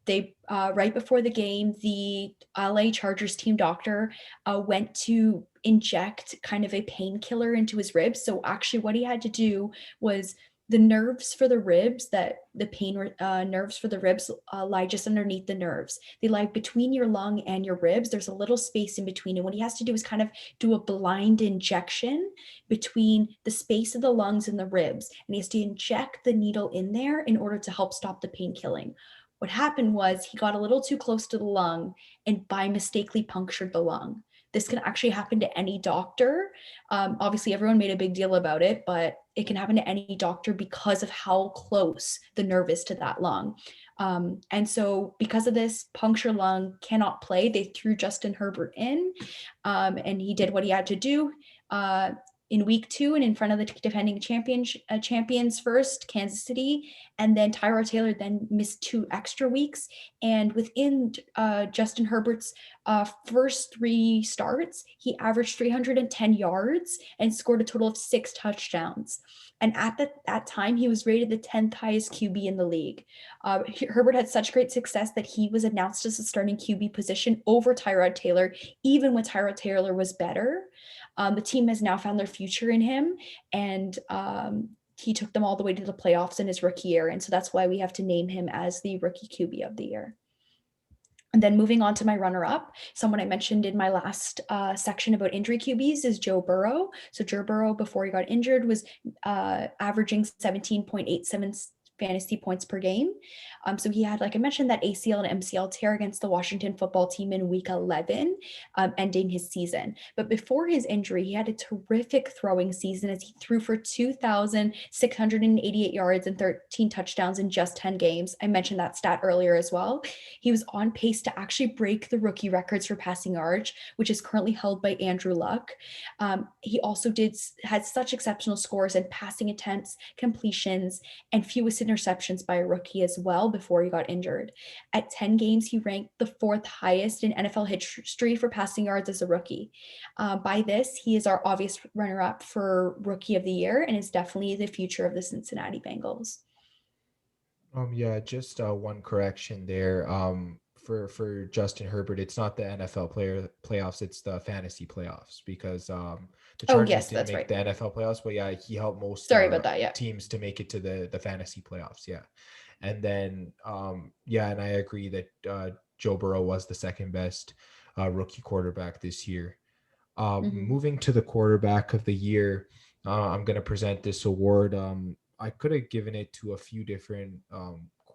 They right before the game, the LA Chargers team doctor went to inject kind of a painkiller into his ribs. So actually, what he had to do was the nerves for the ribs, that the pain nerves for the ribs lie just underneath the nerves. They lie between your lung and your ribs. There's a little space in between, and what he has to do is kind of do a blind injection between the space of the lungs and the ribs, and he has to inject the needle in there in order to help stop the pain killing. What happened was he got a little too close to the lung and by mistakenly punctured the lung. This can actually happen to any doctor. Obviously, everyone made a big deal about it, but it can happen to any doctor because of how close the nerve is to that lung. And so, because of this, punctured lung cannot play. They threw Justin Herbert in, and he did what he had to do. In week 2 and in front of the defending champions first, Kansas City, and then Tyrod Taylor then missed 2 extra weeks. And within Justin Herbert's first 3 starts, he averaged 310 yards and scored a total of 6 touchdowns. And at that time, he was rated the 10th highest QB in the league. Herbert had such great success that he was announced as the starting QB position over Tyrod Taylor, even when Tyrod Taylor was better. The team has now found their future in him, and he took them all the way to the playoffs in his rookie year. And so that's why we have to name him as the rookie QB of the year. And then moving on to my runner-up, someone I mentioned in my last section about injury QBs is Joe Burrow. So Joe Burrow, before he got injured, was averaging 17.87 fantasy points per game. So he had, like I mentioned, that ACL and MCL tear against the Washington football team in week 11, ending his season. But before his injury, he had a terrific throwing season as he threw for 2,688 yards and 13 touchdowns in just 10 games. I mentioned that stat earlier as well. He was on pace to actually break the rookie records for passing yards, which is currently held by Andrew Luck. He also had such exceptional scores in passing attempts, completions, and fewest interceptions by a rookie as well before he got injured. At 10 games, he ranked the 4th highest in NFL history for passing yards as a rookie. By this, he is our obvious runner-up for Rookie of the Year and is definitely the future of the Cincinnati Bengals. Yeah, just one correction there. For Justin Herbert, it's not the NFL playoffs, it's the fantasy playoffs because the Oh, Chargers yes, didn't that's make right. the NFL playoffs, but yeah, he helped most Sorry about that. Yeah. teams to make it to the fantasy playoffs. Yeah, and then yeah, and I agree that Joe Burrow was the second best rookie quarterback this year. Moving to the quarterback of the year, I'm going to present this award. I could have given it to a few different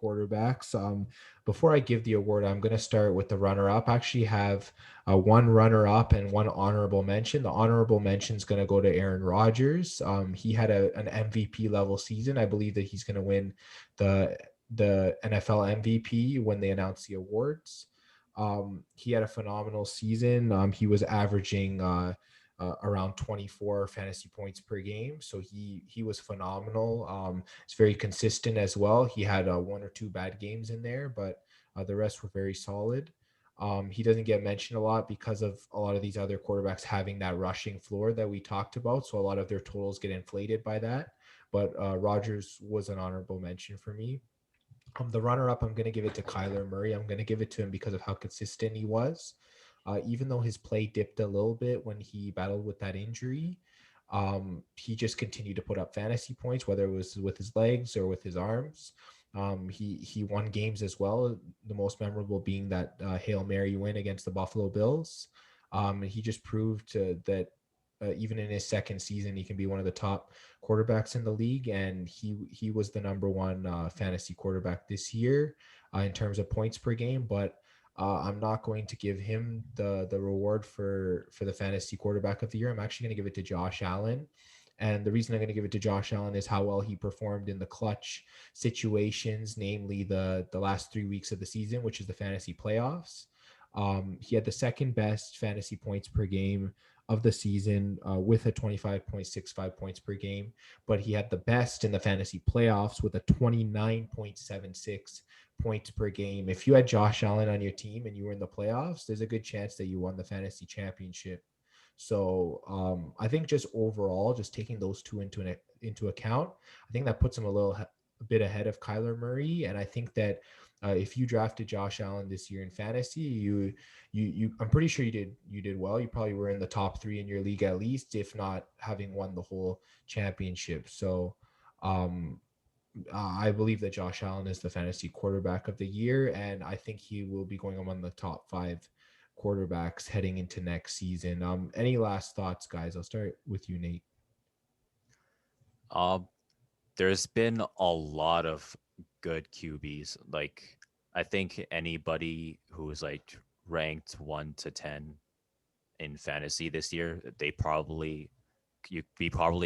quarterbacks. Before I give the award, I'm going to start with the runner-up. I actually have one runner-up and one honorable mention. The honorable mention is going to go to Aaron Rodgers. He had an MVP level season. I believe that he's going to win the NFL MVP when they announce the awards. He had a phenomenal season. He was averaging around 24 fantasy points per game, so he was phenomenal. It's very consistent as well. He had 1 or 2 bad games in there, but the rest were very solid. He doesn't get mentioned a lot because of a lot of these other quarterbacks having that rushing floor that we talked about. So a lot of their totals get inflated by that. But Rodgers was an honorable mention for me. The runner-up, I'm going to give it to Kyler Murray. I'm going to give it to him because of how consistent he was. Even though his play dipped a little bit when he battled with that injury, he just continued to put up fantasy points, whether it was with his legs or with his arms. He won games as well, the most memorable being that Hail Mary win against the Buffalo Bills. He just proved that even in his second season, he can be one of the top quarterbacks in the league, and he was the number one fantasy quarterback this year in terms of points per game. But I'm not going to give him the reward for the fantasy quarterback of the year. I'm actually going to give it to Josh Allen. And the reason I'm going to give it to Josh Allen is how well he performed in the clutch situations, namely the last 3 weeks of the season, which is the fantasy playoffs. He had the second best fantasy points per game of the season with a 25.65 points per game, but he had the best in the fantasy playoffs with a 29.76 points per game. If you had Josh Allen on your team and you were in the playoffs, there's a good chance that you won the fantasy championship. So I think just overall, just taking those two into account, I think that puts him a bit ahead of Kyler Murray. And I think that if you drafted Josh Allen this year in fantasy, you I'm pretty sure you did well. You probably were in the top 3 in your league at least, if not having won the whole championship. So I believe that Josh Allen is the fantasy quarterback of the year, and I think he will be going among the top 5 quarterbacks heading into next season. Any last thoughts, guys? I'll start with you, Nate. There's been a lot of good QBs. Like, I think anybody who's like ranked 1 to 10 in fantasy this year, we probably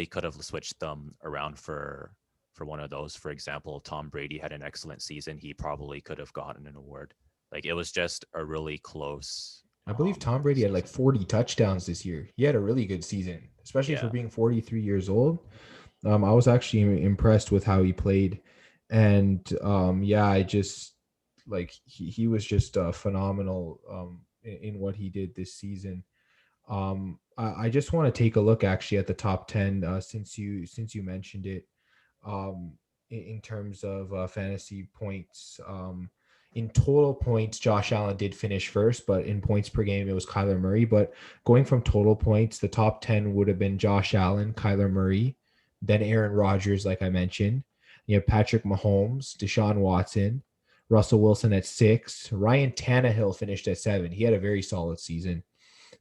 could have switched them around for one of those. For example, Tom Brady had an excellent season. He probably could have gotten an award. Like, it was just a really close. I believe Tom Brady had like 40 touchdowns this year. He had a really good season, especially for being 43 years old. I was actually impressed with how he played. And I just like he was just phenomenal in what he did this season. I just want to take a look actually at the top 10 since you mentioned it in terms of fantasy points. In total points, Josh Allen did finish first, but in points per game, it was Kyler Murray. But going from total points, the top 10 would have been Josh Allen, Kyler Murray, then Aaron Rodgers, like I mentioned. You have Patrick Mahomes, Deshaun Watson, Russell Wilson at 6. Ryan Tannehill finished at 7. He had a very solid season.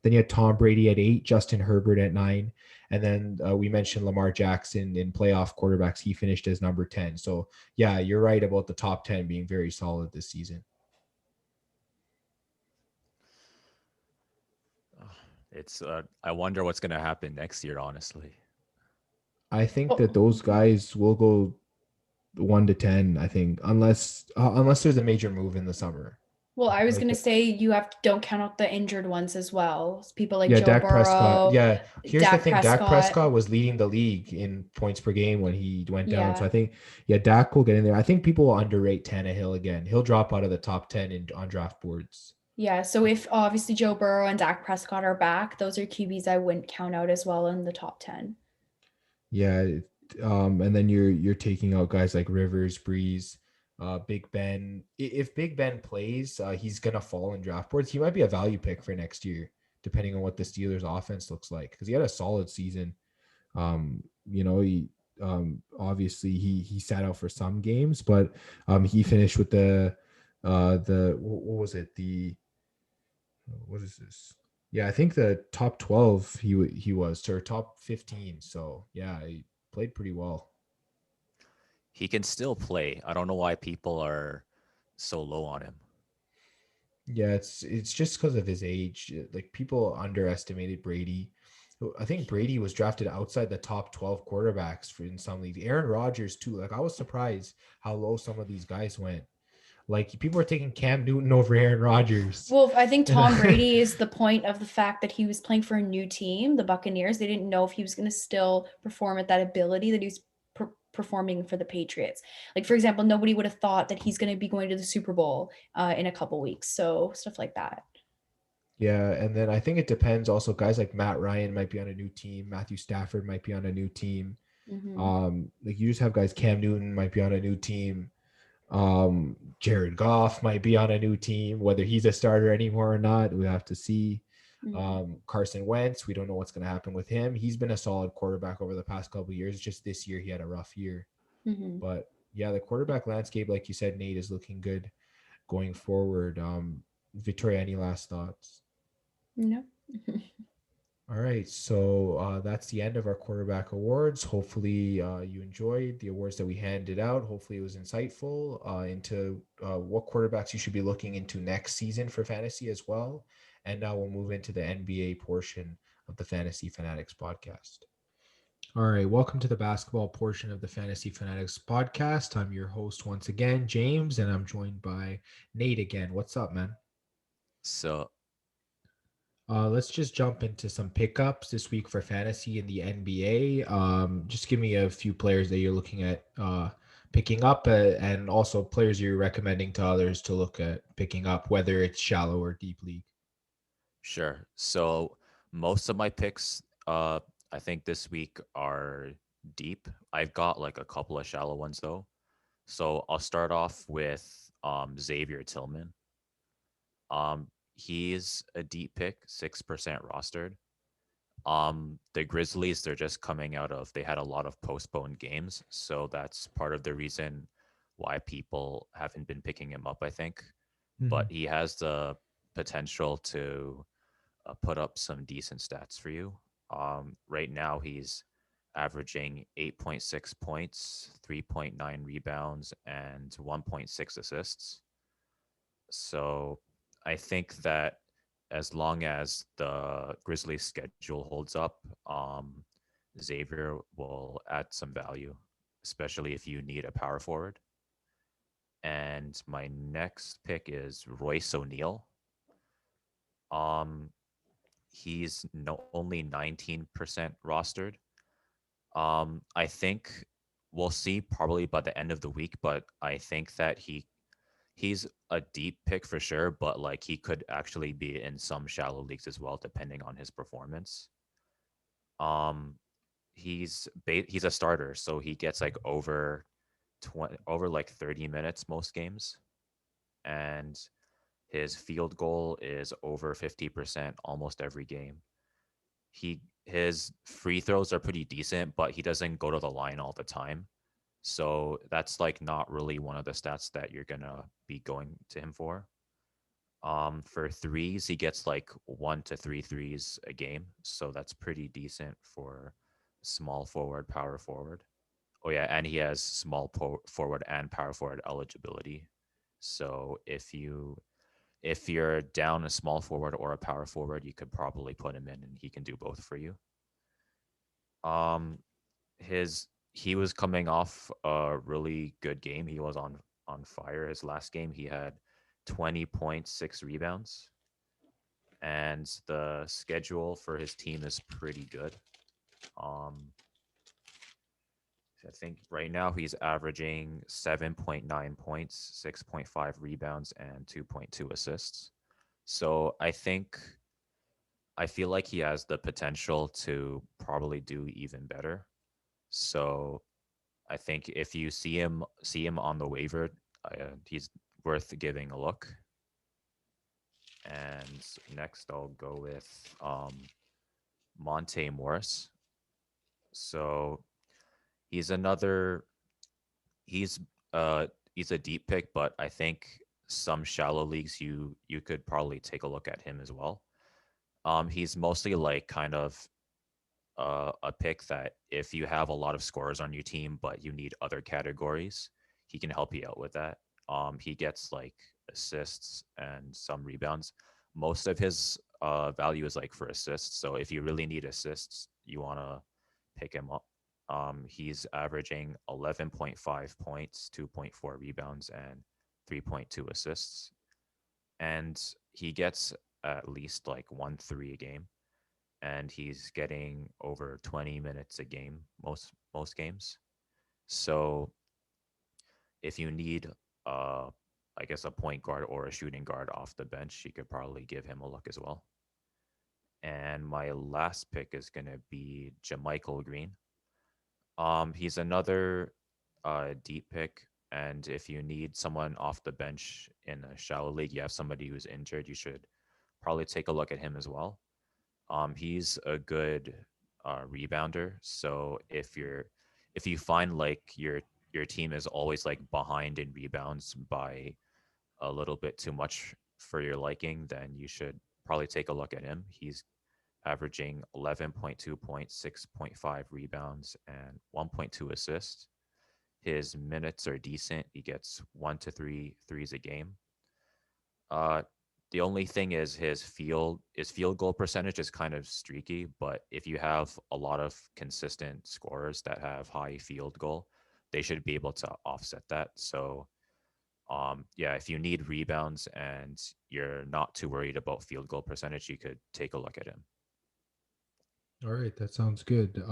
Then you had Tom Brady at 8, Justin Herbert at 9. And then we mentioned Lamar Jackson in playoff quarterbacks. He finished as number 10. So, yeah, you're right about the top 10 being very solid this season. It's I wonder what's going to happen next year, honestly. I think that those guys will go 1 to 10, I think, unless there's a major move in the summer. Well, I was going to say don't count out the injured ones as well. People like Joe Dak Burrow. Prescott. Yeah, here's the thing. Dak Prescott was leading the league in points per game when he went down. So I think, Dak will get in there. I think people will underrate Tannehill again. He'll drop out of the top 10 on draft boards. Yeah, so if obviously Joe Burrow and Dak Prescott are back, those are QBs I wouldn't count out as well in the top 10. Yeah, and then you're taking out guys like Rivers, Breeze, Big Ben. If Big Ben plays, he's gonna fall in draft boards. He might be a value pick for next year, depending on what the Steelers' offense looks like, because he had a solid season. He obviously he sat out for some games, but he finished with the what was it? What is this? Yeah, I think the top 12 he was, or top 15. So yeah, he played pretty well. He can still play. I don't know why people are so low on him. Yeah, it's just because of his age. Like, people underestimated Brady. I think Brady was drafted outside the top 12 quarterbacks in some leagues. Aaron Rodgers too. Like, I was surprised how low some of these guys went. Like, people were taking Cam Newton over Aaron Rodgers. Well, I think Tom Brady is the point of the fact that he was playing for a new team, the Buccaneers. They didn't know if he was going to still perform at that ability that he was performing for the Patriots. Like, for example, nobody would have thought that he's going to be going to the Super Bowl in a couple weeks. So stuff like that. Yeah, and then I think it depends also. Guys like Matt Ryan might be on a new team. Matthew Stafford might be on a new team. Mm-hmm. Like you just have guys. Cam Newton might be on a new team. Jared Goff might be on a new team. Whether he's a starter anymore or not, we have to see. Mm-hmm. Carson Wentz, we don't know what's going to happen with him. He's been a solid quarterback over the past couple of years. Just this year, he had a rough year. Mm-hmm. But yeah, the quarterback landscape, like you said, Nate, is looking good going forward. Victoria, any last thoughts? No. All right, so that's the end of our quarterback awards. Hopefully, you enjoyed the awards that we handed out. Hopefully, it was insightful into what quarterbacks you should be looking into next season for fantasy as well. And now we'll move into the NBA portion of the Fantasy Fanatics podcast. All right, welcome to the basketball portion of the Fantasy Fanatics podcast. I'm your host once again, James, and I'm joined by Nate again. What's up, man? So Let's just jump into some pickups this week for fantasy in the NBA. Just give me a few players that you're looking at picking up, and also players you're recommending to others to look at picking up, whether it's shallow or deep league. sure. So most of my picks, I think this week are deep. I've got like a couple of shallow ones though. So I'll start off with Xavier Tillman. He's a deep pick, 6% rostered. The Grizzlies, they're just coming out of, they had a lot of postponed games, so that's part of the reason why people haven't been picking him up, I think. But Mhm. he has the potential to put up some decent stats for you. Right now, he's averaging 8.6 points, 3.9 rebounds, and 1.6 assists. So I think that as long as the Grizzlies schedule holds up, Xavier will add some value, especially if you need a power forward. And my next pick is Royce O'Neal. Um, he's only 19% rostered. I think we'll see probably by the end of the week, but I think that he's a deep pick for sure, but like he could actually be in some shallow leagues as well, depending on his performance. Um, he's a starter, so he gets like over like 30 minutes most games, and his field goal is over 50% almost every game. His free throws are pretty decent, but he doesn't go to the line all the time. So that's like not really one of the stats that you're gonna be going to him for. For threes, he gets like 1 to 3 threes a game, so that's pretty decent for small forward, power forward. Oh yeah, and he has small forward and power forward eligibility. So if you're down a small forward or a power forward, you could probably put him in, and he can do both for you. Um, his he was coming off a really good game. He was on fire. His last game, he had 20.6 rebounds, and the schedule for his team is pretty good. Um, I think right now he's averaging 7.9 points, 6.5 rebounds, and 2.2 assists. So I feel like he has the potential to probably do even better. So I think if you see him on the waiver, he's worth giving a look. And next, I'll go with Monte Morris. So he's another he's he's a deep pick, but I think some shallow leagues you could probably take a look at him as well. He's mostly like kind of a pick that if you have a lot of scorers on your team, but you need other categories, he can help you out with that. He gets like assists and some rebounds. Most of his value is like for assists. So if you really need assists, you want to pick him up. He's averaging 11.5 points, 2.4 rebounds, and 3.2 assists. And he gets at least like 1 3 a game, and he's getting over 20 minutes a game most games. So if you need, uh, I guess, a point guard or a shooting guard off the bench, you could probably give him a look as well. And my last pick is gonna be Jamichael Green. He's another deep pick, and if you need someone off the bench in a shallow league, you have somebody who's injured, you should probably take a look at him as well. He's a good rebounder, so if you find like your team is always like behind in rebounds by a little bit too much for your liking, then you should probably take a look at him. He's averaging 11.2 points, 6.5 rebounds, and 1.2 assists. His minutes are decent. He gets 1 to 3 threes a game. Uh, the only thing is his field goal percentage is kind of streaky, but if you have a lot of consistent scorers that have high field goal, they should be able to offset that. So yeah, if you need rebounds and you're not too worried about field goal percentage, you could take a look at him. All right, that sounds good.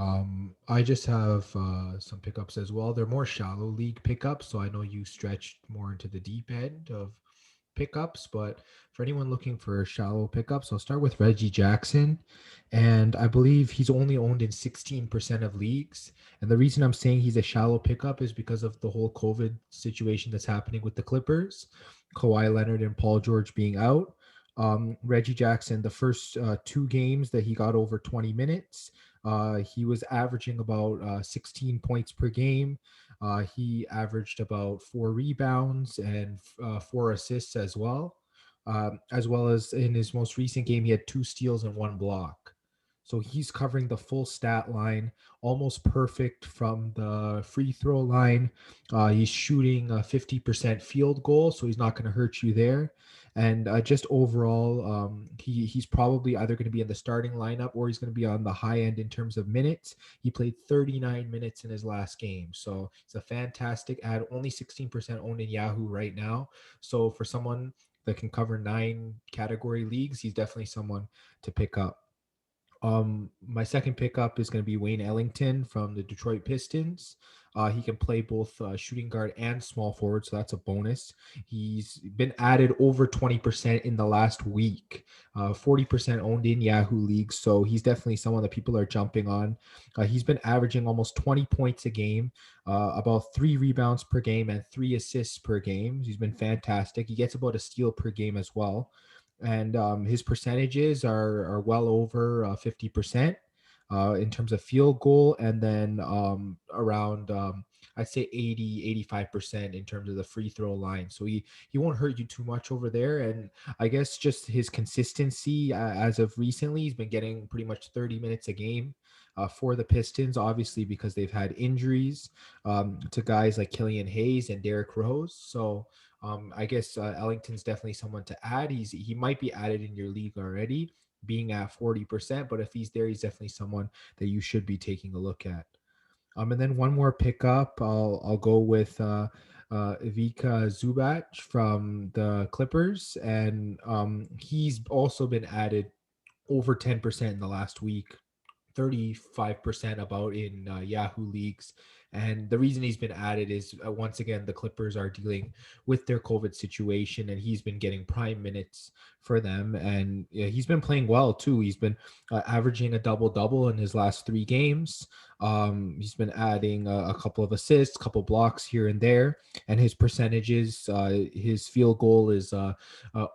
I just have some pickups as well. They're more shallow league pickups, so I know you stretched more into the deep end of pickups, but for anyone looking for shallow pickups, I'll start with Reggie Jackson. And I believe he's only owned in 16% of leagues. And the reason I'm saying he's a shallow pickup is because of the whole COVID situation that's happening with the Clippers, Kawhi Leonard and Paul George being out. Reggie Jackson, the first two games that he got over 20 minutes, he was averaging about 16 points per game. He averaged about 4 rebounds and 4 assists as well as in his most recent game, he had 2 steals and 1 block. So he's covering the full stat line, almost perfect from the free throw line. He's shooting a 50% field goal, so he's not going to hurt you there. And just overall, he's probably either going to be in the starting lineup or he's going to be on the high end in terms of minutes. He played 39 minutes in his last game. So it's a fantastic ad, only 16% owned in Yahoo right now. So for someone that can cover 9 category leagues, he's definitely someone to pick up. My second pickup is going to be Wayne Ellington from the Detroit Pistons. He can play both shooting guard and small forward, so that's a bonus. He's been added over 20% in the last week, 40% owned in Yahoo leagues, so he's definitely someone that people are jumping on. He's been averaging almost 20 points a game, about 3 rebounds per game, and 3 assists per game. He's been fantastic. He gets about a steal per game as well, and his percentages are well over 50% in terms of field goal, and then around I'd say 80-85% in terms of the free throw line. So he won't hurt you too much over there. And I guess just his consistency as of recently, he's been getting pretty much 30 minutes a game. For the Pistons, obviously, because they've had injuries to guys like Killian Hayes and Derrick Rose. So I guess Ellington's definitely someone to add. He might be added in your league already, being at 40%, but if he's there, he's definitely someone that you should be taking a look at. And then one more pickup, I'll go with Ivica Zubac from the Clippers, and he's also been added over 10% in the last week. 35% about in Yahoo leagues. And the reason he's been added is once again, the Clippers are dealing with their COVID situation and he's been getting prime minutes for them. And he's been playing well too. He's been averaging a double double in his last 3 games. He's been adding a couple of assists, couple blocks here and there. And his percentages, his field goal is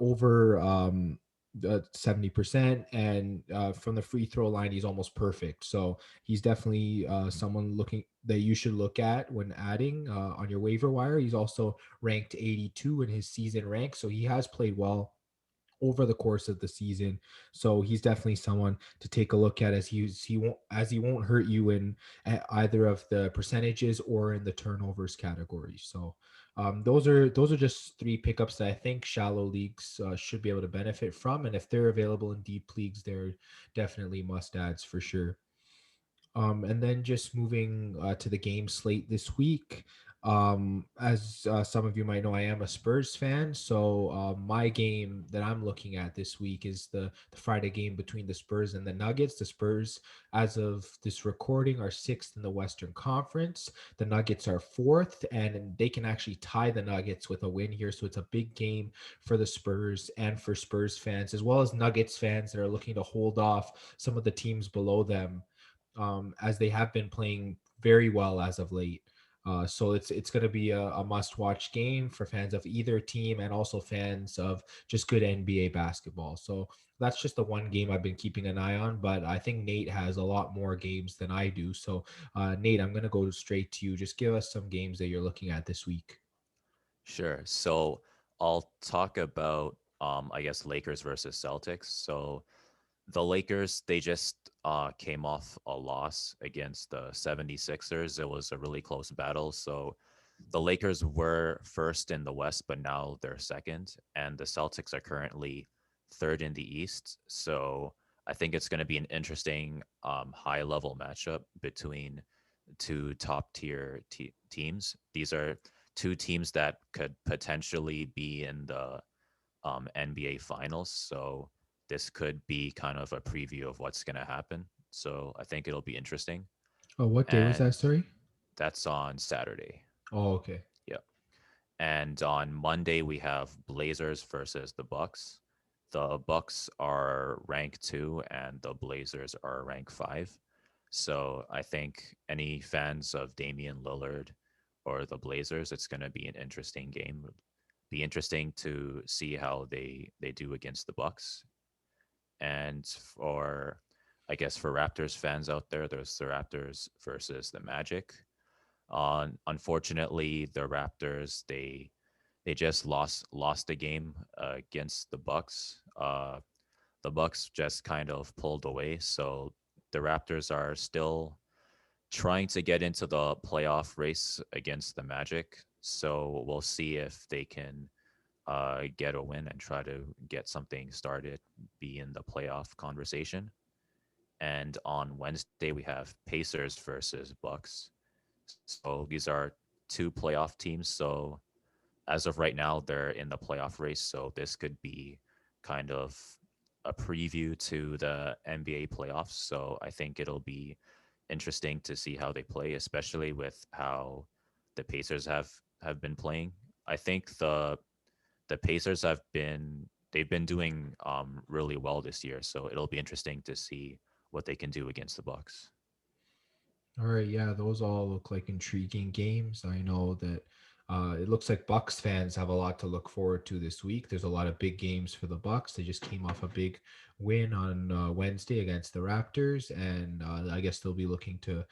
over 70%, and from the free throw line he's almost perfect. So he's definitely someone looking that you should look at when adding on your waiver wire. He's also ranked 82 in his season rank, so he has played well over the course of the season. So he's definitely someone to take a look at, as he won't hurt you in either of the percentages or in the turnovers category. So those are just 3 pickups that I think shallow leagues should be able to benefit from, and if they're available in deep leagues, they're definitely must adds for sure. And then just moving to the game slate this week, As some of you might know, I am a Spurs fan. So my game that I'm looking at this week is the Friday game between the Spurs and the Nuggets. The Spurs, as of this recording, are sixth in the Western Conference. The Nuggets are fourth, and they can actually tie the Nuggets with a win here. So it's a big game for the Spurs and for Spurs fans, as well as Nuggets fans that are looking to hold off some of the teams below them, as they have been playing very well as of late. So it's going to be a must watch game for fans of either team and also fans of just good NBA basketball. So that's just the one game I've been keeping an eye on. But I think Nate has a lot more games than I do. So Nate, I'm going to go straight to you. Just give us some games that you're looking at this week. Sure. So I'll talk about I guess Lakers versus Celtics. So the Lakers, they just came off a loss against the 76ers. It was a really close battle. So the Lakers were first in the West, but now they're second. And the Celtics are currently third in the East. So I think it's going to be an interesting high level matchup between two top tier teams. These are two teams that could potentially be in the NBA Finals. So this could be kind of a preview of what's going to happen. So I think it'll be interesting. Oh, what day was that? And Sorry. that's on Saturday. Oh, okay. Yep. And on Monday we have Blazers versus the Bucks. The Bucks are rank 2 and the Blazers are rank 5. So I think any fans of Damian Lillard or the Blazers, it's going to be an interesting game. Be interesting to see how they do against the Bucks. And for I guess for Raptors fans out there, there's the Raptors versus the Magic. Unfortunately, the Raptors they just lost a game against the Bucks. The Bucks just kind of pulled away, so the Raptors are still trying to get into the playoff race against the Magic. So we'll see if they can get a win and try to get something started, be in the playoff conversation. And on Wednesday we have Pacers versus Bucks. So these are two playoff teams. So as of right now, they're in the playoff race. So this could be kind of a preview to the NBA playoffs. So I think it'll be interesting to see how they play, especially with how the Pacers have been playing. I think the Pacers they've been doing really well this year. So it'll be interesting to see what they can do against the Bucks. All right, yeah, those all look like intriguing games. I know that it looks like Bucks fans have a lot to look forward to this week. There's a lot of big games for the Bucks. They just came off a big win on Wednesday against the Raptors, and I guess they'll be looking to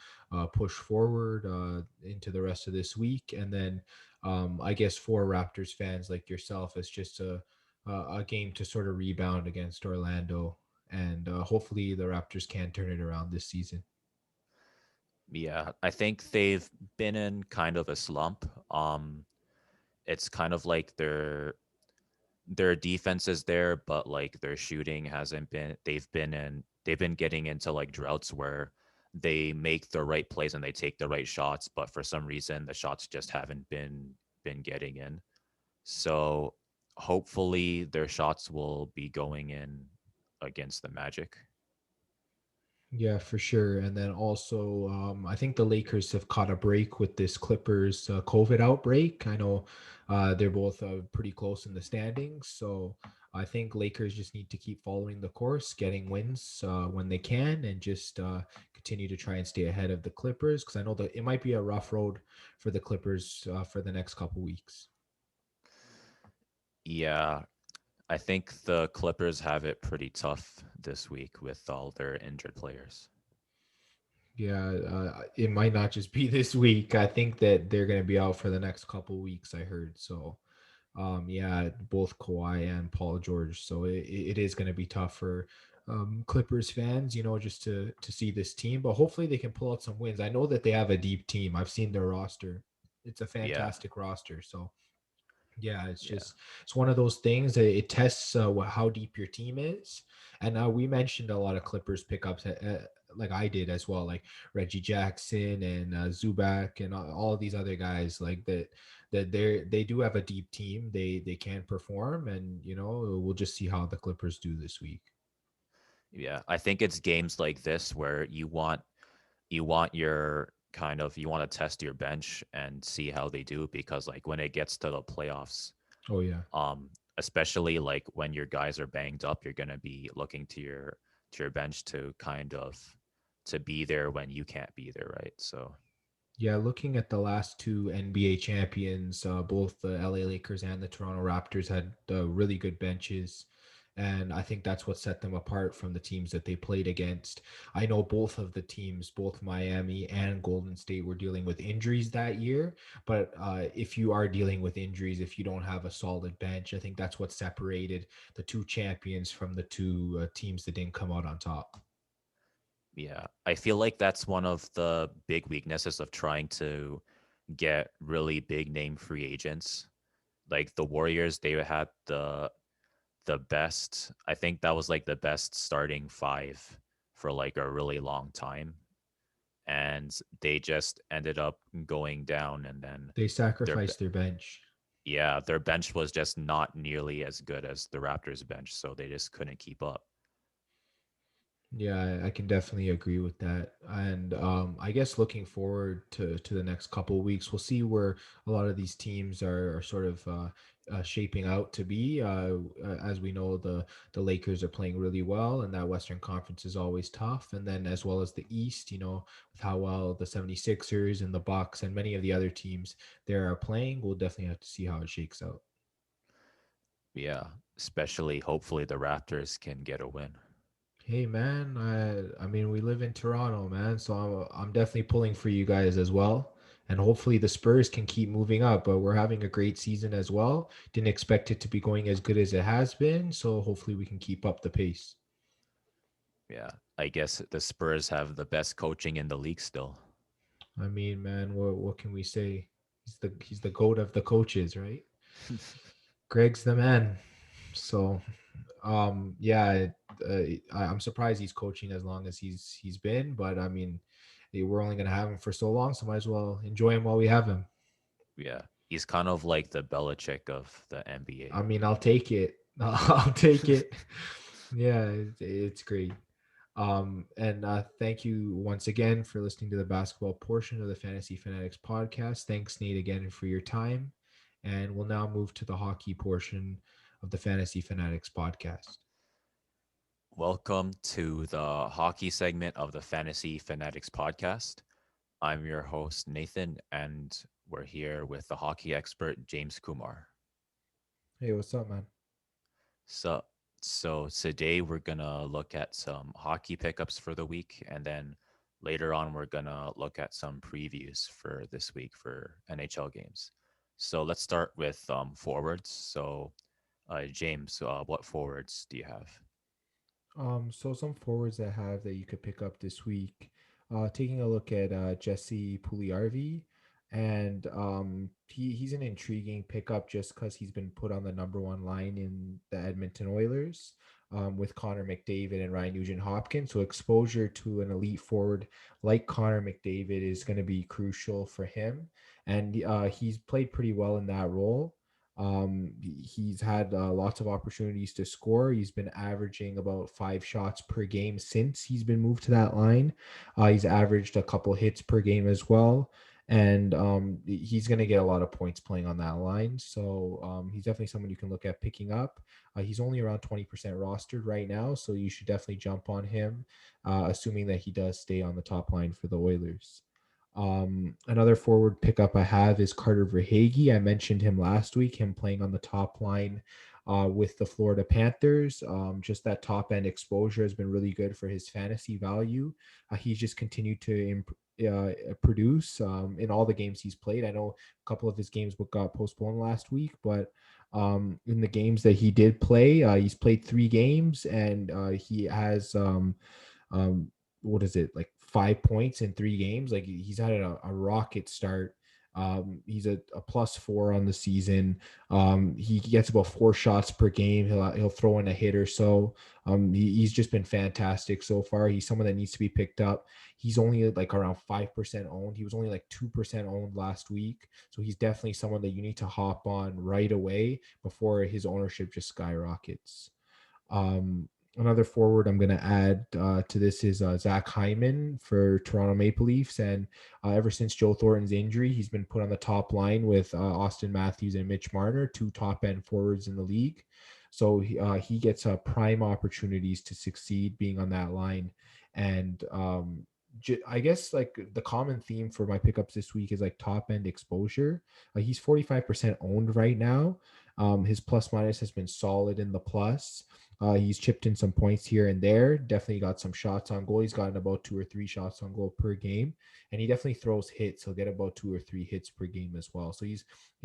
push forward into the rest of this week. And then I guess for Raptors fans like yourself, it's just a game to sort of rebound against Orlando, and hopefully the Raptors can turn it around this season. Yeah, I think they've been in kind of a slump. It's kind of like their defense is there, but like their shooting hasn't been. They've been getting into like droughts where they make the right plays and they take the right shots, but for some reason the shots just haven't been getting in. So hopefully their shots will be going in against the Magic. Yeah, for sure. And then also, I think the Lakers have caught a break with this Clippers COVID outbreak. I know they're both pretty close in the standings. So I think Lakers just need to keep following the course, getting wins when they can, and just continue to try and stay ahead of the Clippers. Because I know that it might be a rough road for the Clippers for the next couple weeks. Yeah, I think the Clippers have it pretty tough this week with all their injured players. Yeah, it might not just be this week. I think that they're going to be out for the next couple weeks, I heard. So, yeah, both Kawhi and Paul George. So it is going to be tough for Clippers fans, just to see this team. But hopefully they can pull out some wins. I know that they have a deep team. I've seen their roster. It's a Yeah, fantastic roster. So yeah, yeah, it's one of those things that it tests how deep your team is. And we mentioned a lot of Clippers pickups like I did as well, like Reggie Jackson and Zubac and all of these other guys, like that they do have a deep team. They can perform, and we'll just see how the Clippers do this week. Yeah, I think it's games like this where you want your kind of you want to test your bench and see how they do, because like when it gets to the playoffs, Oh yeah. um especially like when your guys are banged up, you're going to be looking to your bench to kind of to be there when you can't be there, right? So Yeah, looking at the last two NBA champions, both the LA Lakers and the Toronto Raptors had really good benches. And I think that's what set them apart from the teams that they played against. I know both of the teams, both Miami and Golden State, were dealing with injuries that year. But if you are dealing with injuries, if you don't have a solid bench, I think that's what separated the two champions from the two teams that didn't come out on top. yeah, I feel like that's one of the big weaknesses of trying to get really big name free agents. Like the Warriors, they had the best. I think that was like the best starting five for like a really long time, and they just ended up going down. And then They their sacrificed their bench. yeah, their bench was just not nearly as good as the Raptors bench, so they just couldn't keep up. Yeah, I can definitely agree with that. And I guess looking forward to the next couple of weeks, we'll see where a lot of these teams are sort of shaping out to be. As we know, the Lakers are playing really well, and that Western Conference is always tough. And then as well as the East, with how well the 76ers and the Bucks and many of the other teams there are playing, we'll definitely have to see how it shakes out. Yeah, especially hopefully the Raptors can get a win. Hey man, I mean we live in Toronto, man, so I'm definitely pulling for you guys as well. And hopefully the Spurs can keep moving up, but we're having a great season as well. Didn't expect it to be going as good as it has been, so hopefully we can keep up the pace. Yeah, I guess the Spurs have the best coaching in the league still. I mean, man, what can we say? He's the goat of the coaches, right? Greg's the man. So, yeah, I'm surprised he's coaching as long as he's been, but I mean, we're only gonna have him for so long, so might as well enjoy him while we have him. Yeah, he's kind of like the Belichick of the I NBA. mean, I'll take it. I'll take it. Yeah, it's great. And thank you once again for listening to the basketball portion of the Fantasy Fanatics podcast. Thanks, Nate, again for your time. And we'll now move to the hockey portion of the Fantasy Fanatics podcast. Welcome to the hockey segment of the Fantasy Fanatics Podcast. I'm your host, Nathan, and we're here with the hockey expert, James Kumar. Hey, what's up, man? So, so today we're gonna look at some hockey pickups for the week, and then later on we're gonna look at some previews for this week for NHL games. So let's start with forwards. So, James, what forwards do you have? So some forwards I have that you could pick up this week. Taking a look at Jesse Puliarvi, and he's an intriguing pickup just because he's been put on the number one line in the Edmonton Oilers, with Connor McDavid and Ryan Nugent Hopkins. So exposure to an elite forward like Connor McDavid is going to be crucial for him, and he's played pretty well in that role. He's had lots of opportunities to score. He's been averaging about 5 shots per game since he's been moved to that line. He's averaged a couple hits per game as well. And he's going to get a lot of points playing on that line. So he's definitely someone you can look at picking up. He's only around 20% rostered right now. So you should definitely jump on him, assuming that he does stay on the top line for the Oilers. Another forward pickup I have is Carter Verhaeghe. I mentioned him last week, him playing on the top line with the Florida Panthers. Just that top end exposure has been really good for his fantasy value. He's just continued to produce in all the games he's played. I know a couple of his games got postponed last week, but in the games that he did play, he's played 3 games, and he has um, what is it, like 5 points in 3 games. Like he's had a rocket start He's a +4 on the season. He gets about 4 shots per game. He'll throw in a hit or so. He's just been fantastic so far. He's someone that needs to be picked up. He's only like around 5% owned. He was only like 2% owned last week. So he's definitely someone that you need to hop on right away before his ownership just skyrockets. Another forward I'm going to add to this is Zach Hyman for Toronto Maple Leafs. And ever since Joe Thornton's injury, he's been put on the top line with Austin Matthews and Mitch Marner, 2 top-end forwards in the league. So he gets prime opportunities to succeed being on that line. And I guess like the common theme for my pickups this week is like top-end exposure. He's 45% owned right now. His plus minus has been solid in the plus. He's chipped in some points here and there. Definitely got some shots on goal. He's gotten about 2 or 3 shots on goal per game, and he definitely throws hits. He'll get about 2 or 3 hits per game as well. So he's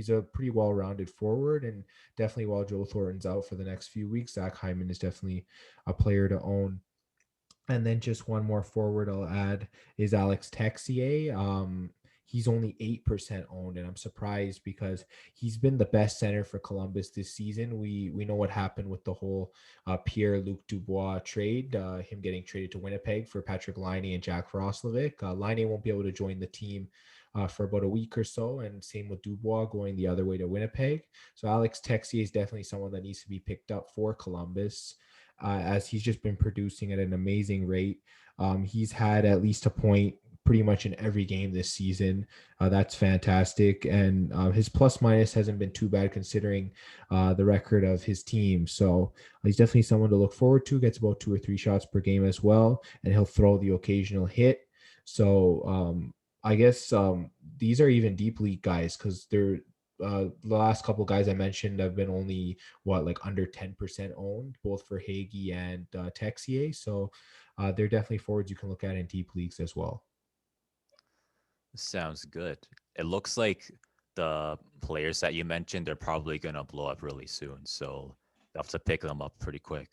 a pretty well-rounded forward, and definitely while Joe Thornton's out for the next few weeks, Zach Hyman is definitely a player to own. And then just one more forward I'll add is Alex Texier. He's only 8% owned, and I'm surprised because he's been the best center for Columbus this season. We know what happened with the whole Pierre-Luc Dubois trade, him getting traded to Winnipeg for Patrick Laine and Jack Roslovic. Laine won't be able to join the team for about a week or so, and same with Dubois going the other way to Winnipeg. So Alex Texier is definitely someone that needs to be picked up for Columbus. As he's just been producing at an amazing rate. He's had at least a point pretty much in every game this season. That's fantastic. And his plus minus hasn't been too bad considering the record of his team. So he's definitely someone to look forward to. Gets about 2 or 3 shots per game as well. And he'll throw the occasional hit. So I guess these are even deep league guys because they're the last couple guys I mentioned have been only like under 10% owned, both for Hagee and Texier. So they're definitely forwards you can look at in deep leagues as well. Sounds good. It looks like the players that you mentioned, they're probably going to blow up really soon. So you have to pick them up pretty quick.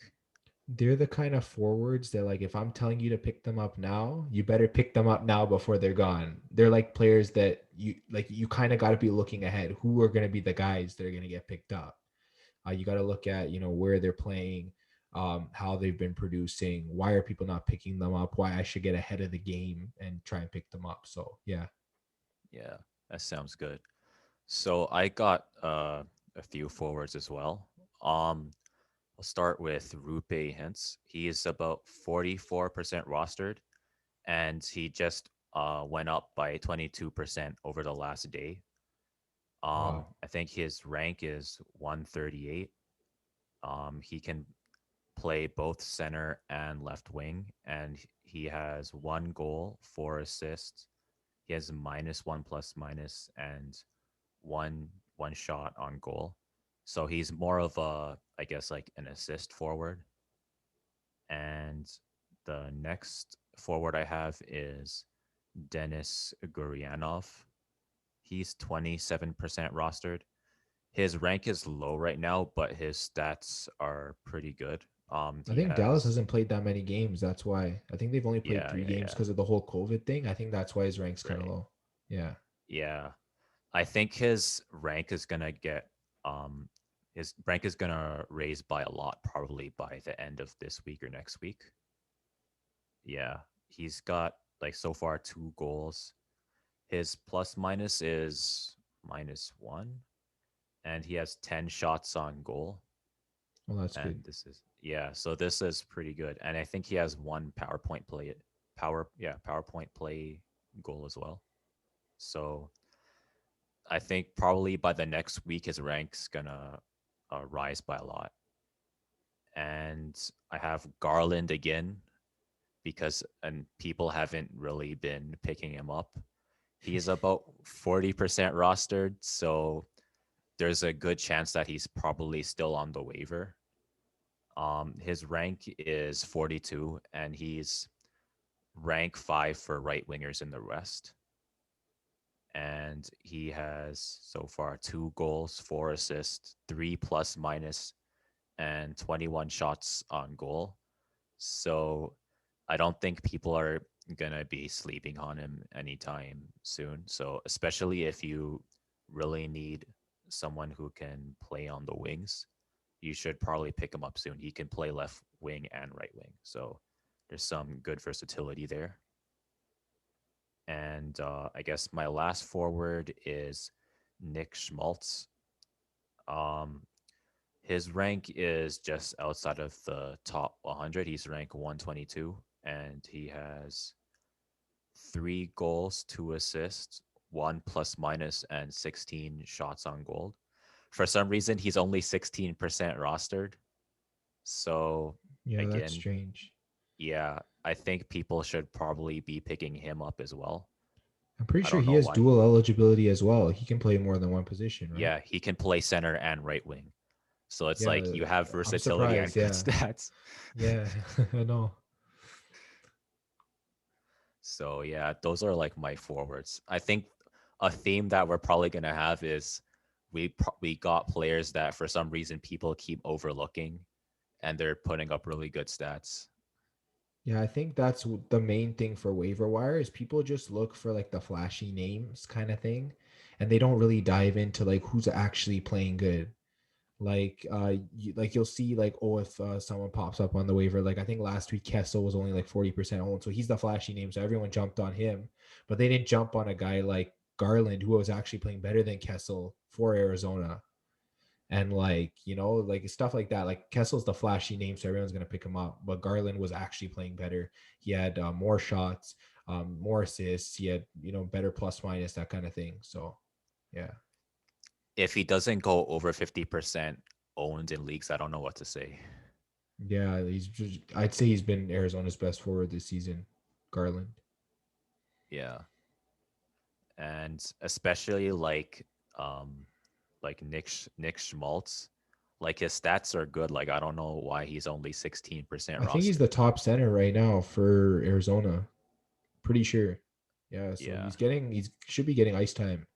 They're the kind of forwards that like if I'm telling you to pick them up now, you better pick them up now before they're gone. They're like players that you kind of got to be looking ahead. Who are going to be the guys that are going to get picked up? You got to look at where they're playing, how they've been producing. Why are people not picking them up? Why I should get ahead of the game and try and pick them up. So yeah. Yeah, that sounds good. So I got a few forwards as well. I'll start with Rupe Hintz. He is about 44% rostered, and he just went up by 22% over the last day. Wow. I think his rank is 138. He can play both center and left wing, and he has 1 goal, 4 assists. He has -1 plus minus and one shot on goal. So he's more of a, I guess, like an assist forward. And the next forward I have is Denis Gurianov. He's 27% rostered. His rank is low right now, but his stats are pretty good. I He think Dallas has hasn't played that many games. That's why. I think they've only played yeah, 3 games yeah, because of the whole COVID thing. I think that's why his rank's kind of right. low. Yeah. Yeah. I think his rank is gonna get his rank is gonna raise by a lot probably by the end of this week or next week. Yeah. He's got like so far 2 goals. His plus minus is -1, and he has 10 shots on goal. Well, that's good. And so this is pretty good. And I think he has one PowerPoint play goal as well. So I think probably by the next week his rank's gonna rise by a lot. And I have Garland again and people haven't really been picking him up. He is about 40% rostered, so there's a good chance that he's probably still on the waiver. His rank is 42, and he's rank 5 for right wingers in the West. And he has so far 2 goals, 4 assists, 3 plus minus, and 21 shots on goal. So I don't think people are gonna be sleeping on him anytime soon. So especially if you really need someone who can play on the wings, you should probably pick him up soon. He can play left wing and right wing. So there's some good versatility there. And I guess my last forward is Nick Schmaltz. Um, his rank is just outside of the top 100. He's ranked 122, and he has 3 goals, 2 assists, one plus minus, and 16 shots on goal. For some reason, he's only 16% rostered. So Yeah, that's again, strange. yeah, I think people should probably be picking him up as well. I'm pretty I sure don't he know has why. dual eligibility as well. He can play more than one position, right? Yeah, he can play center and right wing. So it's like Yeah, you have I'm versatility and surprised. good Yeah, stats. yeah, I know. So yeah, those are like my forwards. I think a theme that we're probably gonna have is we got players that for some reason people keep overlooking, and they're putting up really good stats. Yeah, I think that's the main thing for waiver wire is people just look for like the flashy names kind of thing, and they don't really dive into like who's actually playing good. Like you'll see like, oh, if someone pops up on the waiver, like I think last week Kessel was only like 40% owned, so he's the flashy name, so everyone jumped on him, but they didn't jump on a guy like Garland who was actually playing better than Kessel for Arizona. And like, like stuff like that, like Kessel's the flashy name, so everyone's going to pick him up, but Garland was actually playing better. He had more shots, more assists. He had, better plus minus, that kind of thing. So yeah. If he doesn't go over 50% owned in leagues, I don't know what to say. Yeah, I'd say he's been Arizona's best forward this season, Garland. Yeah. And especially like Nick Schmaltz, like his stats are good. Like I don't know why he's only 16% I think he's the rostered. top center right now for Arizona. Pretty sure. Yeah, so Yeah, he's should be getting ice time.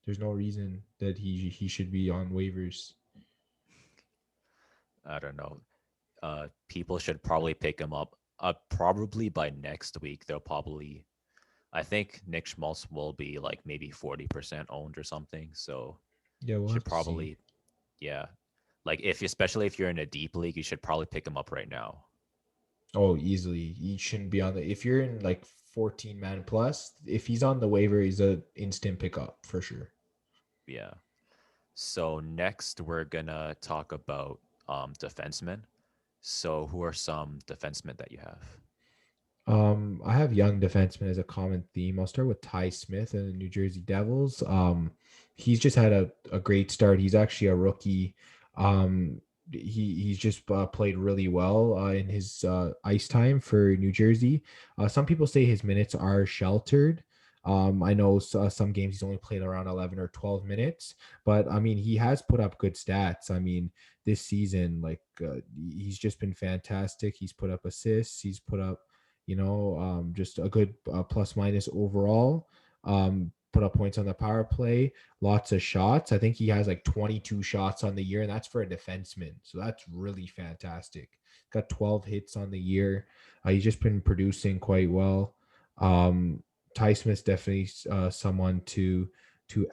There's no reason that he should be on waivers. I don't know. People should probably pick him up. Probably by next week, they'll probably. I think Nick Schmaltz will be like maybe 40% owned or something. So Yeah, we'll should have to see. probably, yeah. Like if especially if you're in a deep league, you should probably pick him up right now. Oh, easily. He shouldn't be on the if you're in like 14 man plus, if he's on the waiver, he's a instant pickup for sure. Yeah. So next we're gonna talk about defensemen. So who are some defensemen that you have? I have young defensemen as a common theme. I'll start with Ty Smith and the New Jersey Devils. He's just had a great start. He's actually a rookie. He's just played really well in his ice time for New Jersey. Some people say his minutes are sheltered. I know some games he's only played around 11 or 12 minutes, but I mean, he has put up good stats. I mean, this season, like he's just been fantastic. He's put up assists. He's put up just a good plus minus overall. Put up points on the power play, lots of shots. I think he has like 22 shots on the year, and that's for a defenseman. So that's really fantastic. Got 12 hits on the year. He's just been producing quite well. Ty Smith's definitely someone to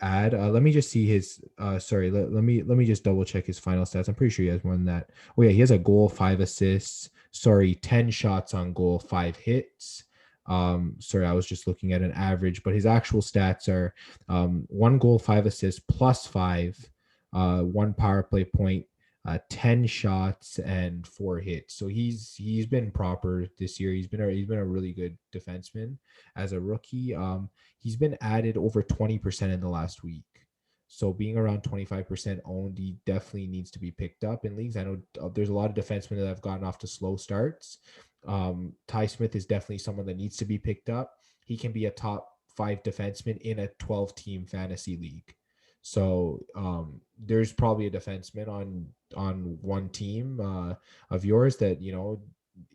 add. Let me just see his. Sorry, let me just double check his final stats. I'm pretty sure he has more than that. Oh yeah, he has a goal, 5 assists. Sorry, 10 shots on goal, 5 hits. Sorry, I was just looking at an average, but his actual stats are 1 goal, 5 assists, plus 5, 1 power play point, 10 shots and 4 hits. So he's been proper this year. He's been a really good defenseman as a rookie. He's been added over 20% in the last week. So being around 25% owned, he definitely needs to be picked up in leagues. I know there's a lot of defensemen that have gotten off to slow starts. Ty Smith is definitely someone that needs to be picked up. He can be a top 5 defenseman in a 12-team fantasy league. So there's probably a defenseman on one team of yours that you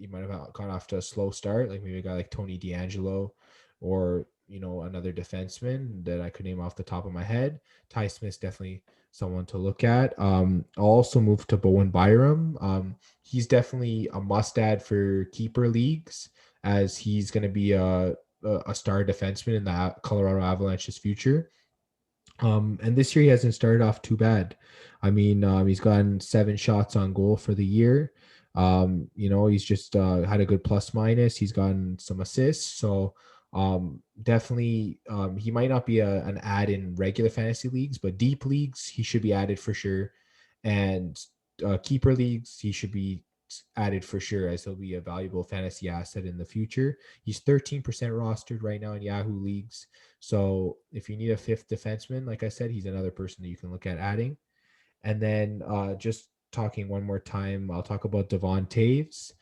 might have gone off to a slow start, like maybe a guy like Tony D'Angelo, or another defenseman that I could name off the top of my head. Ty Smith's definitely someone to look at. I'll also move to Bowen Byram. He's definitely a must add for keeper leagues as he's going to be a star defenseman in the Colorado Avalanche's future. And this year he hasn't started off too bad. I mean, he's gotten 7 shots on goal for the year. He's just had a good plus minus. He's gotten some assists. So definitely, he might not be an add in regular fantasy leagues, but deep leagues, he should be added for sure. And keeper leagues, he should be added for sure, as he'll be a valuable fantasy asset in the future. He's 13% rostered right now in Yahoo leagues. So if you need a 5th defenseman, like I said, he's another person that you can look at adding. And then just talking one more time, I'll talk about Devon Taves.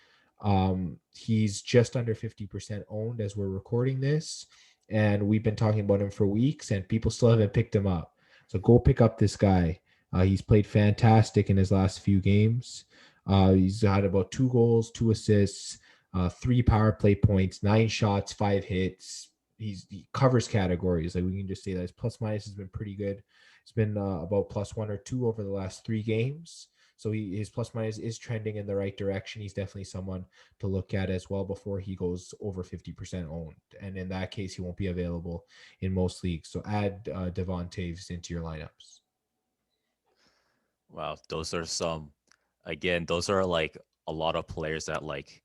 He's just under 50% owned as we're recording this. And we've been talking about him for weeks, and people still haven't picked him up. So go pick up this guy. He's played fantastic in his last few games. He's had about 2 goals, 2 assists, 3 power play points, 9 shots, 5 hits. He covers categories. Like, we can just say that his plus minus has been pretty good. It's been about +1 or 2 over the last 3 games. So his plus minus is trending in the right direction. He's definitely someone to look at as well before he goes over 50% owned. And in that case, he won't be available in most leagues. So add Devon Taves into your lineups. Wow, those are like a lot of players that, like,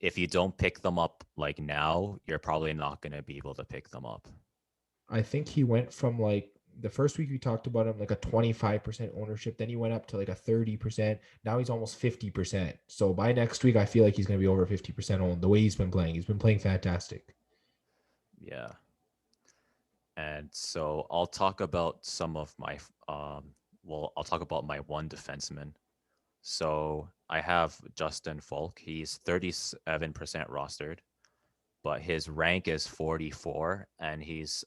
if you don't pick them up like now, you're probably not going to be able to pick them up. I think he went from like the first week we talked about him like a 25% ownership. Then he went up to like a 30%. Now he's almost 50%. So by next week, I feel like he's going to be over 50% owned the way he's been playing. He's been playing fantastic. Yeah. And so I'll talk about some of my, I'll talk about my one defenseman. So I have Justin Falk. He's 37% rostered, but his rank is 44, and he's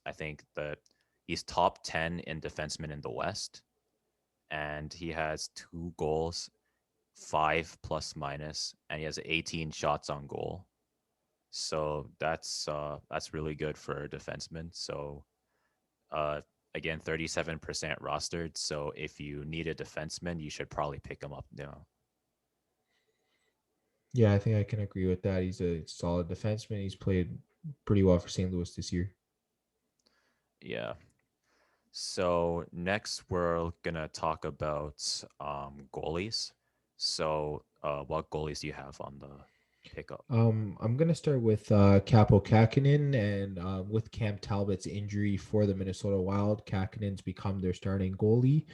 top 10 in defensemen in the West, and he has 2 goals, 5 plus minus, and he has 18 shots on goal. So that's really good for a defenseman. So uh, again, 37% rostered. So if you need a defenseman, you should probably pick him up now. Yeah, I think I can agree with that. He's a solid defenseman. He's played pretty well for St. Louis this year. Yeah. So next we're gonna talk about goalies. So what goalies do you have on the pickup? I'm gonna start with Capo Kakinen, and with Cam Talbot's injury for the Minnesota Wild, Kakinen's become their starting goalie,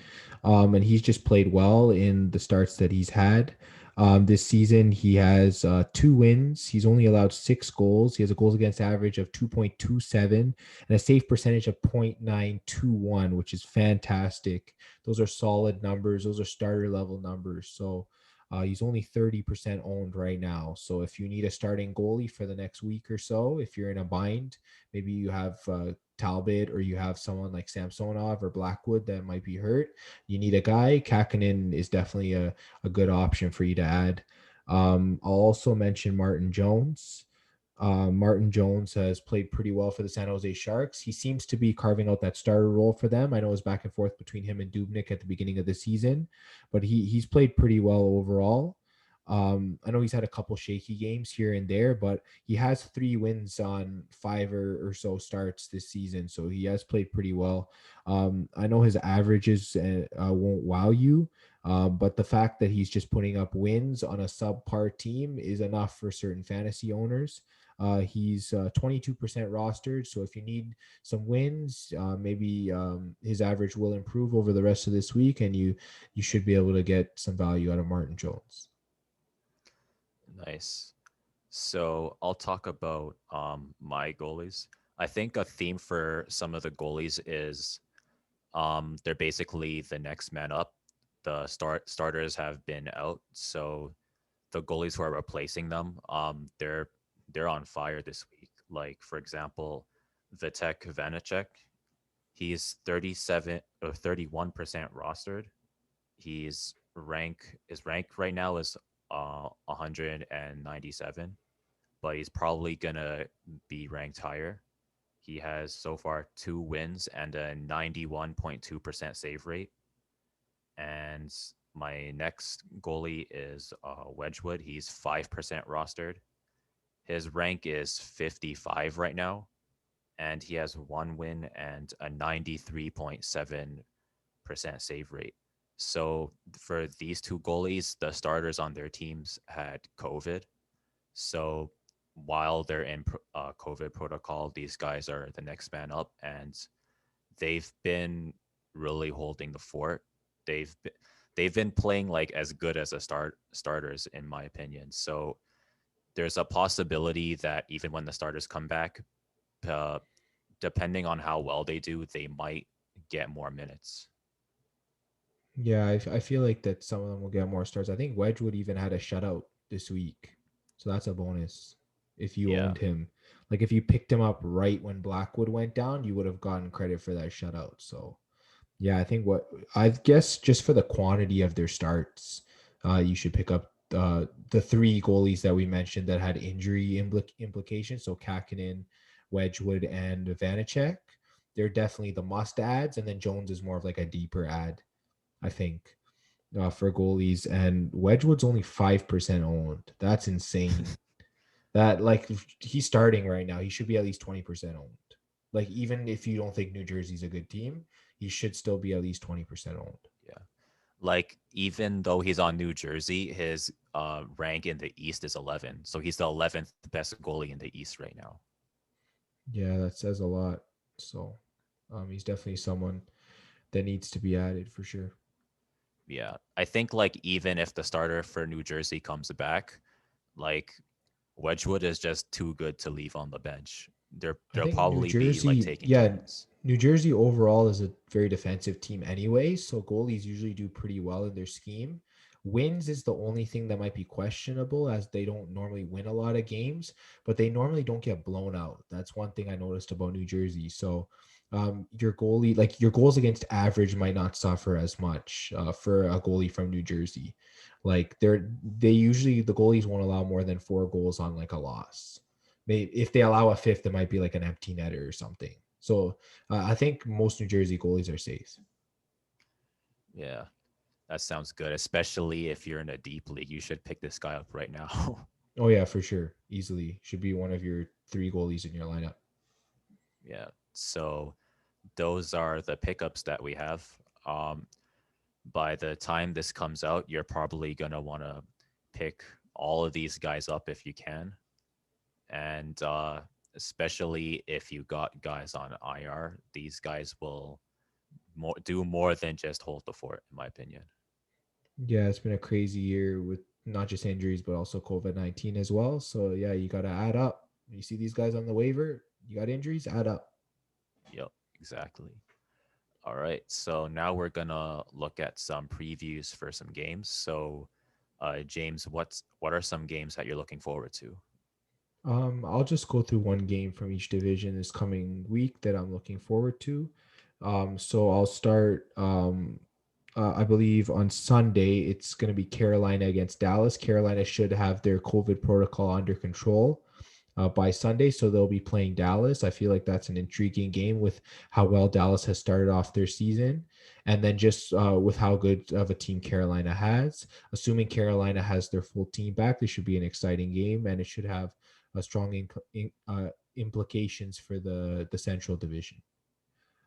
and he's just played well in the starts that he's had. This season, he has 2 wins. He's only allowed 6 goals. He has a goals against average of 2.27 and a save percentage of 0.921, which is fantastic. Those are solid numbers. Those are starter level numbers. So he's only 30% owned right now. So if you need a starting goalie for the next week or so, if you're in a bind, maybe you have Talbot, or you have someone like Samsonov or Blackwood that might be hurt, you need a guy, Kakinen is definitely a good option for you to add. I'll also mention Martin Jones. Martin Jones has played pretty well for the San Jose Sharks. He seems to be carving out that starter role for them. I know it was back and forth between him and Dubnyk at the beginning of the season, but he's played pretty well overall. I know he's had a couple shaky games here and there, but he has 3 wins on 5 or so starts this season, so he has played pretty well. I know his averages won't wow you, but the fact that he's just putting up wins on a subpar team is enough for certain fantasy owners. He's 22% rostered, so if you need some wins, maybe his average will improve over the rest of this week, and you should be able to get some value out of Martin Jones. Nice. So I'll talk about my goalies. I think a theme for some of the goalies is they're basically the next man up. The starters have been out, so the goalies who are replacing them, they're on fire this week. Like, for example, Vitek Vanacek, he's 37 or 31% rostered. His rank right now is 197, but he's probably gonna be ranked higher. He has so far 2 wins and a 91.2% save rate. And my next goalie is Wedgwood. He's 5% rostered. His rank is 55 right now, and he has 1 win and a 93.7% save rate. So for these two goalies, the starters on their teams had COVID. So while they're in COVID protocol, these guys are the next man up, and they've been really holding the fort. They've been, they've been playing like as good as a starters in my opinion. So there's a possibility that even when the starters come back, uh, depending on how well they do, they might get more minutes. Yeah, I feel like that some of them will get more starts. I think Wedgwood even had a shutout this week. So that's a bonus if you Yeah. owned him. Like if you picked him up right when Blackwood went down, you would have gotten credit for that shutout. So yeah, I think what I guess just for the quantity of their starts, you should pick up the three goalies that we mentioned that had injury implications. So Kakinen, Wedgwood, and Vanacek. They're definitely the must adds, and then Jones is more of like a deeper ad, I think, for goalies. And Wedgwood's only 5% owned. That's insane. That like he's starting right now. He should be at least 20% owned. Like even if you don't think New Jersey's a good team, he should still be at least 20% owned. Yeah. Like even though he's on New Jersey, his rank in the East is 11. So he's the 11th best goalie in the East right now. Yeah, that says a lot. So he's definitely someone that needs to be added for sure. Yeah. I think like even if the starter for New Jersey comes back, like Wedgwood is just too good to leave on the bench. I They'll think New probably be like Jersey, taking yeah, turns. New Jersey overall is a very defensive team anyway, so goalies usually do pretty well in their scheme. Wins is the only thing that might be questionable as they don't normally win a lot of games, but they normally don't get blown out. That's one thing I noticed about New Jersey. So your goalie, like your goals against average might not suffer as much for a goalie from New Jersey. Like they usually, the goalies won't allow more than 4 goals on like a loss. Maybe if they allow a fifth, it might be like an empty netter or something. So I think most New Jersey goalies are safe. Yeah. That sounds good, especially if you're in a deep league. You should pick this guy up right now. Oh yeah, for sure. Easily should be one of your 3 goalies in your lineup. Yeah. So those are the pickups that we have. Um, by the time this comes out, you're probably going to want to pick all of these guys up if you can. And especially if you got guys on IR, these guys will do more than just hold the fort, in my opinion. Yeah, it's been a crazy year with not just injuries but also COVID-19 as well. So yeah, you got to add up. You see these guys on the waiver, you got injuries, add up. Yep, exactly. All right, so now we're gonna look at some previews for some games. So, James, what are some games that you're looking forward to? I'll just go through one game from each division this coming week that I'm looking forward to. So I'll start. I believe on Sunday it's going to be Carolina against Dallas. Carolina should have their COVID protocol under control by Sunday, so they'll be playing Dallas. I feel like that's an intriguing game with how well Dallas has started off their season, and then just with how good of a team Carolina has. Assuming Carolina has their full team back, this should be an exciting game, and it should have a strong implications for the Central Division.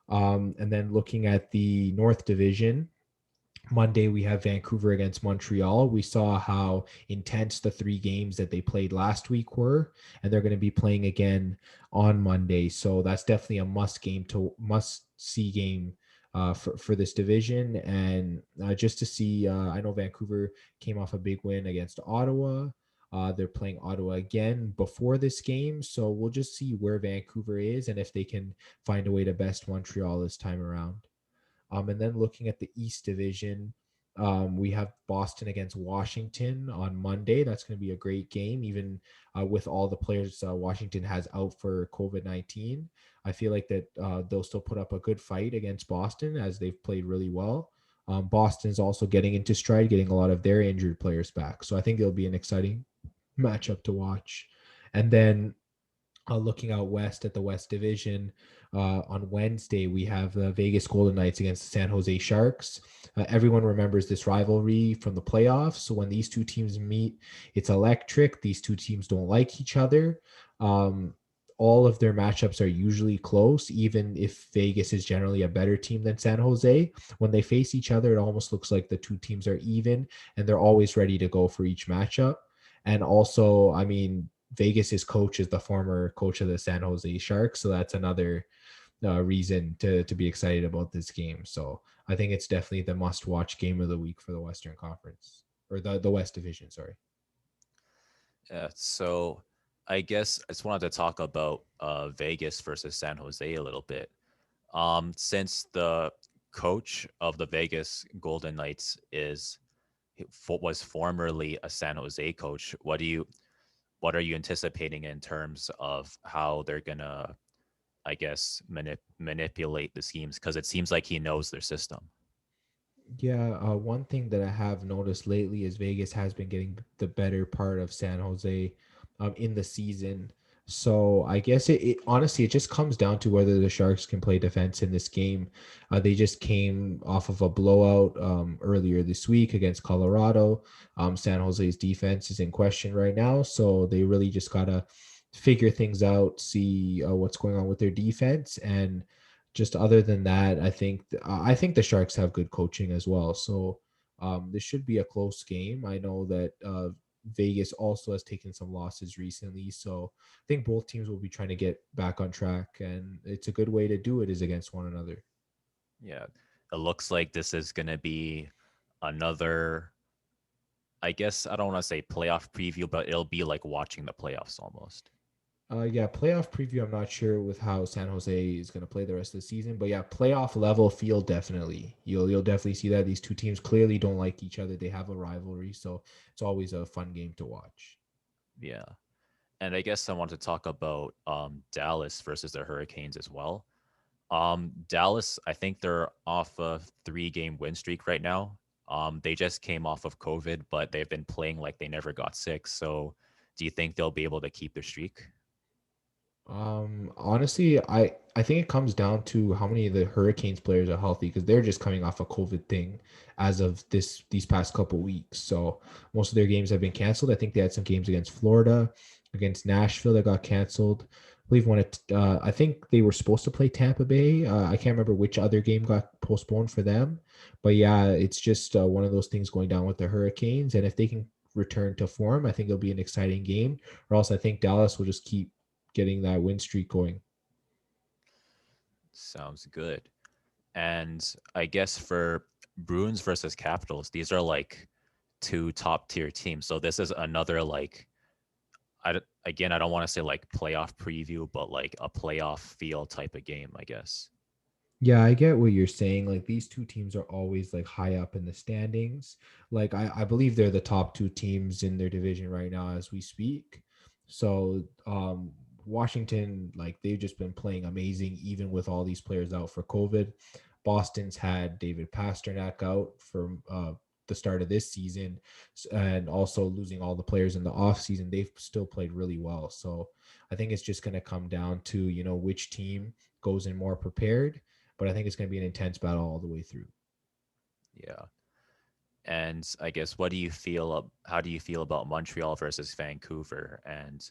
And then looking at the North Division, Monday we have Vancouver against Montreal. We saw how intense the 3 games that they played last week were, and they're going to be playing again on Monday. So that's definitely a must see game for this division. And just to see, I know Vancouver came off a big win against Ottawa. They're playing Ottawa again before this game, so we'll just see where Vancouver is and if they can find a way to best Montreal this time around. And then looking at the East Division, we have Boston against Washington on Monday. That's going to be a great game, even with all the players Washington has out for COVID-19. I feel like that they'll still put up a good fight against Boston as they've played really well. Boston's also getting into stride, getting a lot of their injured players back. So I think it'll be an exciting matchup to watch. And then Looking out west at the West Division, on Wednesday, we have the Vegas Golden Knights against the San Jose Sharks. Everyone remembers this rivalry from the playoffs. So when these two teams meet, it's electric. These two teams don't like each other. Um, all of their matchups are usually close, even if Vegas is generally a better team than San Jose. When they face each other, it almost looks like the two teams are even, and they're always ready to go for each matchup. And also, I mean, Vegas's coach is the former coach of the San Jose Sharks, so that's another reason to be excited about this game. So I think it's definitely the must-watch game of the week for the Western Conference, or the West Division. Sorry. Yeah, so I guess I just wanted to talk about Vegas versus San Jose a little bit. Since the coach of the Vegas Golden Knights was formerly a San Jose coach, what are you anticipating in terms of how they're gonna, I guess, manipulate the schemes? Because it seems like he knows their system. Yeah, one thing that I have noticed lately is Vegas has been getting the better part of San Jose in the season. So I guess it honestly it just comes down to whether the Sharks can play defense in this game. They just came off of a blowout earlier this week against Colorado. San Jose's defense is in question right now, so they really just gotta figure things out, see what's going on with their defense, and just other than that, I think the Sharks have good coaching as well. So this should be a close game. I know that Vegas also has taken some losses recently, so I think both teams will be trying to get back on track, and it's a good way to do it is against one another. Yeah, it looks like this is gonna be another. I guess I don't want to say playoff preview, but it'll be like watching the playoffs almost. Yeah, playoff preview. I'm not sure with how San Jose is going to play the rest of the season, but yeah, playoff level feel definitely. You'll definitely see that these two teams clearly don't like each other. They have a rivalry, so it's always a fun game to watch. Yeah. And I guess I want to talk about Dallas versus the Hurricanes as well. Dallas, I think they're off a 3-game win streak right now. They just came off of COVID, but they've been playing like they never got sick. So, do you think they'll be able to keep their streak? Honestly, I think it comes down to how many of the Hurricanes players are healthy because they're just coming off a COVID thing as of these past couple weeks. So most of their games have been canceled. I think they had some games against Florida, against Nashville that got canceled. I believe I think they were supposed to play Tampa Bay. I can't remember which other game got postponed for them, but yeah, it's just one of those things going down with the Hurricanes. And if they can return to form, I think it'll be an exciting game. Or else I think Dallas will just keep getting that win streak going. Sounds good. And I guess for Bruins versus Capitals, these are like two top tier teams. So this is another like again, I don't want to say like playoff preview, but like a playoff feel type of game, I guess. Yeah, I get what you're saying. Like these two teams are always like high up in the standings. Like I believe they're the top two teams in their division right now as we speak. So Washington, like they've just been playing amazing even with all these players out for COVID. Boston's had David Pasternak out for the start of this season and also losing all the players in the off season. They've still played really well. So I think it's just going to come down to, which team goes in more prepared, but I think it's going to be an intense battle all the way through. Yeah. And I guess how do you feel about Montreal versus Vancouver? And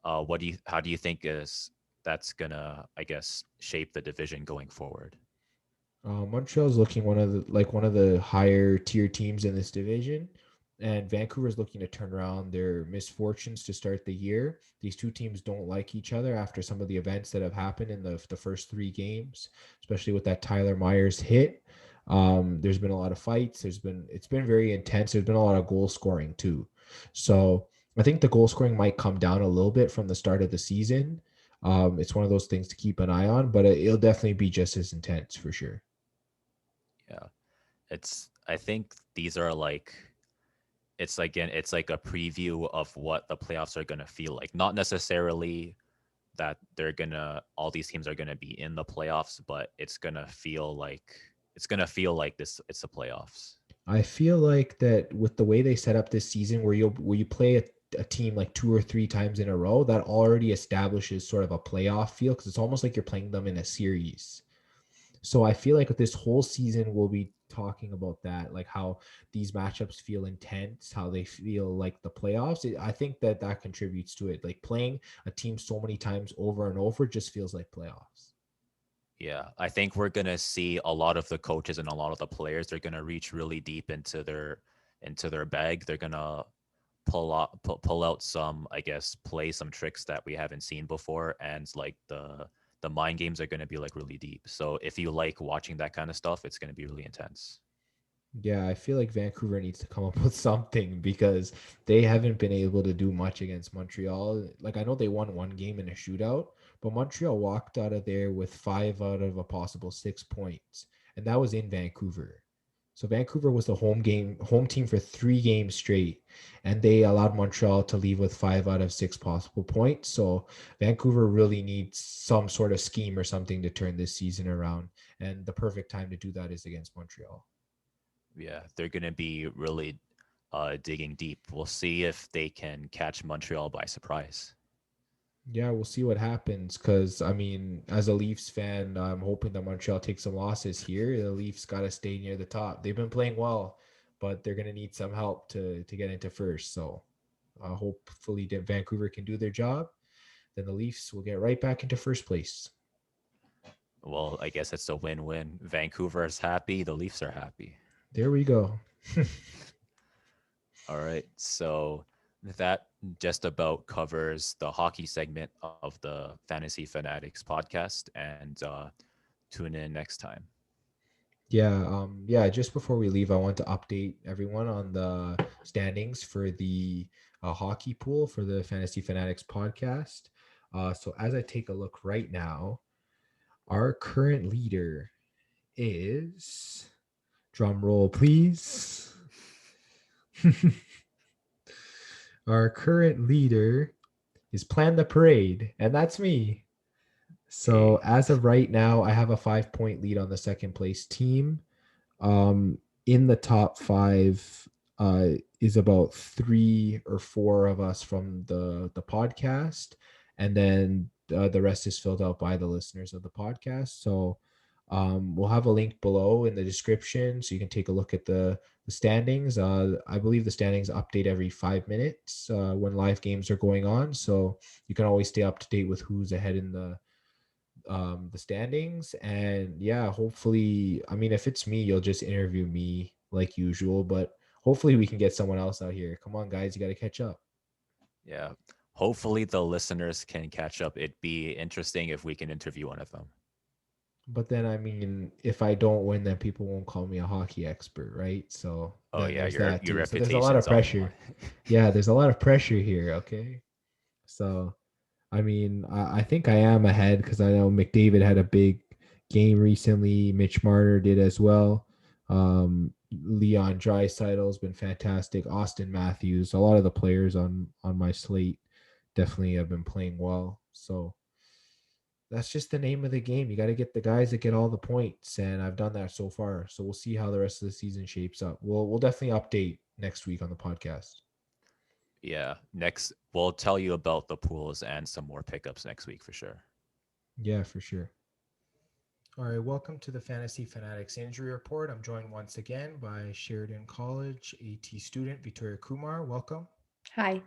how do you think that's gonna, I guess, shape the division going forward? Montreal's looking one of the higher tier teams in this division, and Vancouver's looking to turn around their misfortunes to start the year. These two teams don't like each other after some of the events that have happened in the first 3 games, especially with that Tyler Myers hit. There's been a lot of fights. It's been very intense. There's been a lot of goal scoring too. So I think the goal scoring might come down a little bit from the start of the season. It's one of those things to keep an eye on, but it'll definitely be just as intense for sure. Yeah. I think these are like, it's like a preview of what the playoffs are going to feel like. Not necessarily that all these teams are going to be in the playoffs, but it's going to feel like it's the playoffs. I feel like that with the way they set up this season, where you play a team like 2 or 3 times in a row, that already establishes sort of a playoff feel, because it's almost like you're playing them in a series. So I feel like this whole season we'll be talking about that, like how these matchups feel intense, how they feel like the playoffs. I think that contributes to it. Like playing a team so many times over and over just feels like playoffs. Yeah, I think we're gonna see a lot of the coaches and a lot of the players. They're gonna reach really deep into their bag. They're gonna pull out some, I guess, play some tricks that we haven't seen before, and like the mind games are gonna be like really deep. So if you like watching that kind of stuff, it's gonna be really intense. Yeah, I feel like Vancouver needs to come up with something, because they haven't been able to do much against Montreal. Like I know they won one game in a shootout, but Montreal walked out of there with 5 out of a possible 6 points, and that was in Vancouver. So Vancouver was the home team for 3 games straight, and they allowed Montreal to leave with 5 out of 6 possible points. So Vancouver really needs some sort of scheme or something to turn this season around, and the perfect time to do that is against Montreal. Yeah, they're gonna be really digging deep. We'll see if they can catch Montreal by surprise. Yeah, we'll see what happens. Because I mean, as a Leafs fan, I'm hoping that Montreal takes some losses here. The Leafs got to stay near the top. They've been playing well, but they're gonna need some help to get into first. So hopefully Vancouver can do their job. Then the Leafs will get right back into first place. Well, I guess it's a win-win. Vancouver is happy, the Leafs are happy. There we go. All right. So that just about covers the hockey segment of the Fantasy Fanatics podcast. And tune in next time. Yeah. Just before we leave, I want to update everyone on the standings for the hockey pool for the Fantasy Fanatics podcast. So as I take a look right now, our current leader is, drum roll, please. Our current leader is Plan the Parade, and that's me. So as of right now, I have a 5-point lead on the second place team. In the top 5 is about 3 or 4 of us from the podcast, and then the rest is filled out by the listeners of the podcast. So we'll have a link below in the description so you can take a look at the standings. I believe the standings update every 5 minutes when live games are going on, so you can always stay up to date with who's ahead in the standings. And yeah, hopefully, I mean, if it's me, you'll just interview me like usual, but hopefully we can get someone else out here. Come on, guys, you got to catch up. Yeah. Hopefully the listeners can catch up. It'd be interesting if we can interview one of them. But then, I mean, if I don't win, then people won't call me a hockey expert, right? So then there's that too. So there's a lot of pressure. Yeah, there's a lot of pressure here. Okay. So, I mean, I think I am ahead, because I know McDavid had a big game recently. Mitch Marner did as well. Leon Draisaitl's been fantastic. Austin Matthews, a lot of the players on my slate definitely have been playing well. So that's just the name of the game. You got to get the guys that get all the points, and I've done that so far. So we'll see how the rest of the season shapes up. We'll definitely update next week on the podcast. Yeah. Next, we'll tell you about the pools and some more pickups next week for sure. Yeah, for sure. All right, welcome to the Fantasy Fanatics Injury Report. I'm joined once again by Sheridan College AT student Victoria Kumar. Welcome. Hi.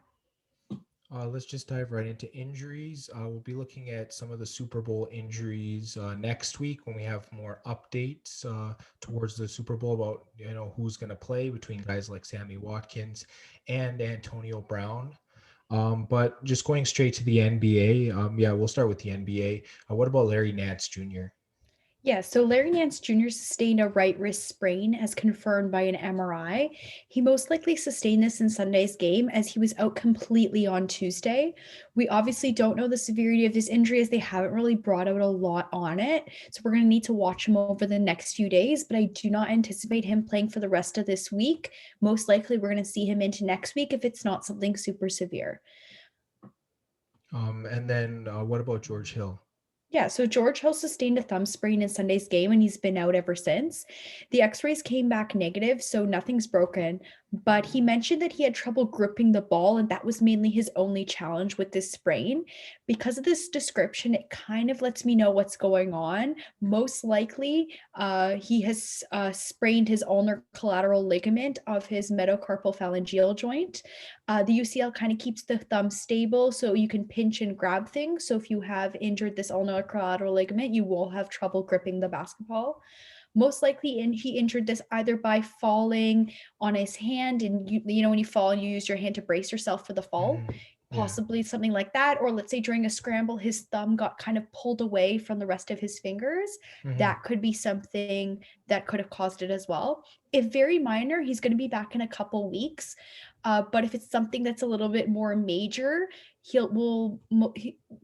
Let's just dive right into injuries. We'll be looking at some of the Super Bowl injuries next week when we have more updates towards the Super Bowl about who's going to play between guys like Sammy Watkins and Antonio Brown. But just going straight to the NBA, we'll start with the NBA. What about Larry Nance Jr.? Yeah, so Larry Nance Jr. sustained a right wrist sprain as confirmed by an MRI. He most likely sustained this in Sunday's game as he was out completely on Tuesday. We obviously don't know the severity of his injury as they haven't really brought out a lot on it. So we're going to need to watch him over the next few days, but I do not anticipate him playing for the rest of this week. Most likely we're going to see him into next week if it's not something super severe. And then what about George Hill? Yeah, so George Hill sustained a thumb sprain in Sunday's game and he's been out ever since. The x-rays came back negative, so nothing's broken, but he mentioned that he had trouble gripping the ball, and that was mainly his only challenge with this sprain. Because of this description, it kind of lets me know what's going on. Most likely, he has sprained his ulnar collateral ligament of his metacarpal phalangeal joint. The UCL kind of keeps the thumb stable so you can pinch and grab things. So if you have injured this ulnar collateral ligament, you will have trouble gripping the basketball. Most likely he injured this either by falling on his hand, and you know when you fall and you use your hand to brace yourself for the fall, Yeah. possibly something like that. Or let's say during a scramble his thumb got kind of pulled away from the rest of his fingers. That could be something that could have caused it as well. If very minor, he's going to be back in a couple weeks. But if it's something that's a little bit more major, we'll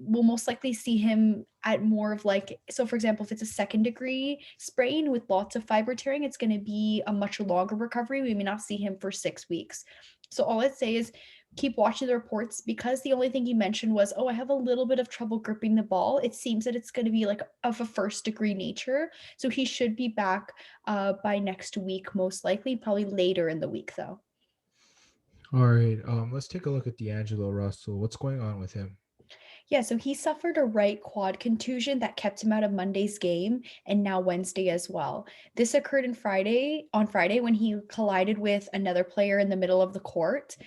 most likely see him at more of like, so for example, if it's a second degree sprain with lots of fiber tearing, it's going to be a much longer recovery. We may not see him for 6 weeks. So all I'd say is keep watching the reports, because the only thing he mentioned was, oh, I have a little bit of trouble gripping the ball. It seems that it's going to be like of a first degree nature. So he should be back by next week, most likely, probably later in the week though. All right. Let's take a look at D'Angelo Russell. What's going on with him? Yeah, so he suffered a right quad contusion that kept him out of Monday's game and now Wednesday as well. This occurred on Friday when he collided with another player in the middle of the court.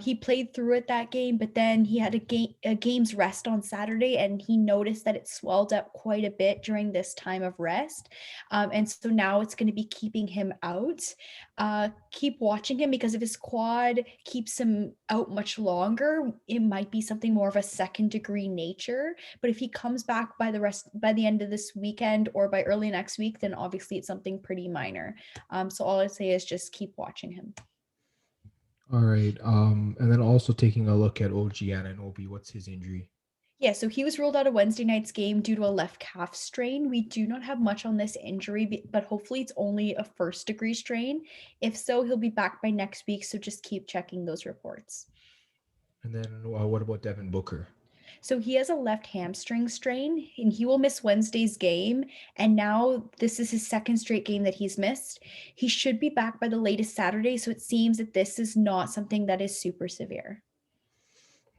He played through it that game, but then he had a game's rest on Saturday, and he noticed that it swelled up quite a bit during this time of rest. And so now it's going to be keeping him out. Keep watching him, because if his quad keeps him out much longer, it might be something more of a second degree nature. But if he comes back by the end of this weekend or by early next week, then obviously it's something pretty minor. So all I say is just keep watching him. All right. And then also taking a look at OG Anunoby. What's his injury? Yeah, so he was ruled out of Wednesday night's game due to a left calf strain. We do not have much on this injury, but hopefully it's only a first degree strain. If so, he'll be back by next week, so just keep checking those reports. And then what about Devin Booker? So he has a left hamstring strain, and he will miss Wednesday's game. And now this is his second straight game that he's missed. He should be back by the latest Saturday. So it seems that this is not something that is super severe.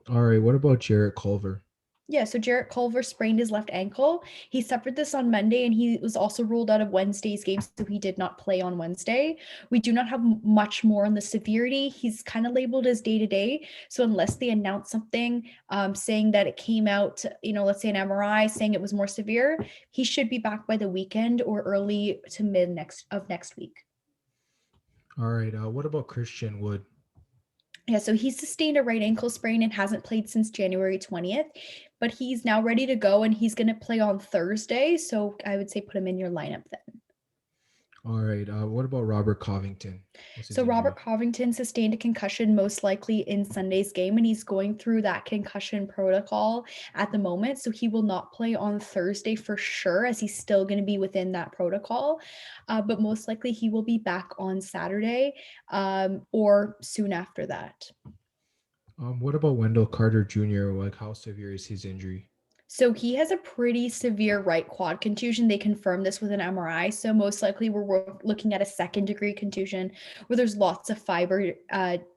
All right. What about Jarrett Culver? Yeah, so Jarrett Culver sprained his left ankle. He suffered this on Monday, and he was also ruled out of Wednesday's game, so he did not play on Wednesday. We do not have much more on the severity. He's kind of labeled as day-to-day, so unless they announce something saying that it came out, let's say an MRI saying it was more severe, he should be back by the weekend or early to mid next week. All right. What about Christian Wood? Yeah, so he sustained a right ankle sprain and hasn't played since January 20th, but he's now ready to go, and he's going to play on Thursday. So I would say put him in your lineup then. All right. What about Robert Covington? So Robert Covington sustained a concussion most likely in Sunday's game, and he's going through that concussion protocol at the moment. So he will not play on Thursday for sure, as he's still going to be within that protocol. But most likely he will be back on Saturday or soon after that. What about Wendell Carter Jr.? Like, how severe is his injury? So he has a pretty severe right quad contusion. They confirmed this with an MRI. So most likely we're looking at a second degree contusion where there's lots of fiber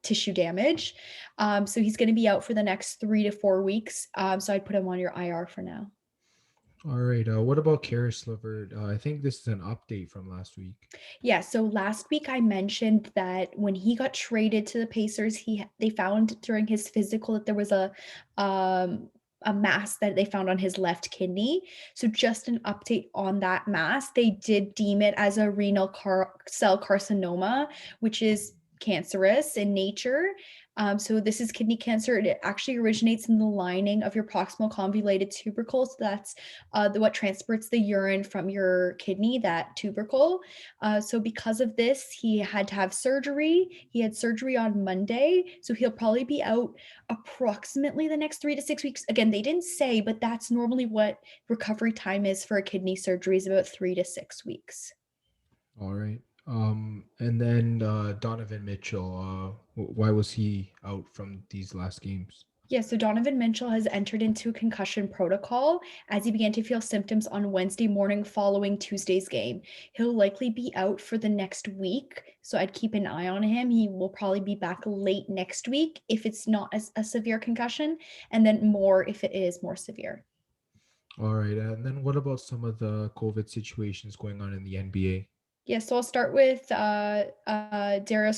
tissue damage. So he's going to be out for the next 3 to 4 weeks. So I'd put him on your IR for now. All right. What about Karis LeVert? I think this is an update from last week. Yeah. So last week I mentioned that when he got traded to the Pacers, they found during his physical that there was a mass that they found on his left kidney. So just an update on that mass. They did deem it as a renal cell carcinoma, which is cancerous in nature. So this is kidney cancer. It actually originates in the lining of your proximal convoluted tubercle. So that's what transports the urine from your kidney, that tubercle. So because of this, he had to have surgery. He had surgery on Monday. So he'll probably be out approximately the next 3 to 6 weeks. Again, they didn't say, but that's normally what recovery time is for a kidney surgery, is about 3 to 6 weeks. All right. And then Donovan Mitchell, why was he out from these last games? Yeah, so Donovan Mitchell has entered into a concussion protocol as he began to feel symptoms on Wednesday morning following Tuesday's game. He'll likely be out for the next week, so I'd keep an eye on him. He will probably be back late next week if it's not a severe concussion, and then more if it is more severe. All right. And then what about some of the COVID situations going on in the NBA? Yeah, so I'll start with Darius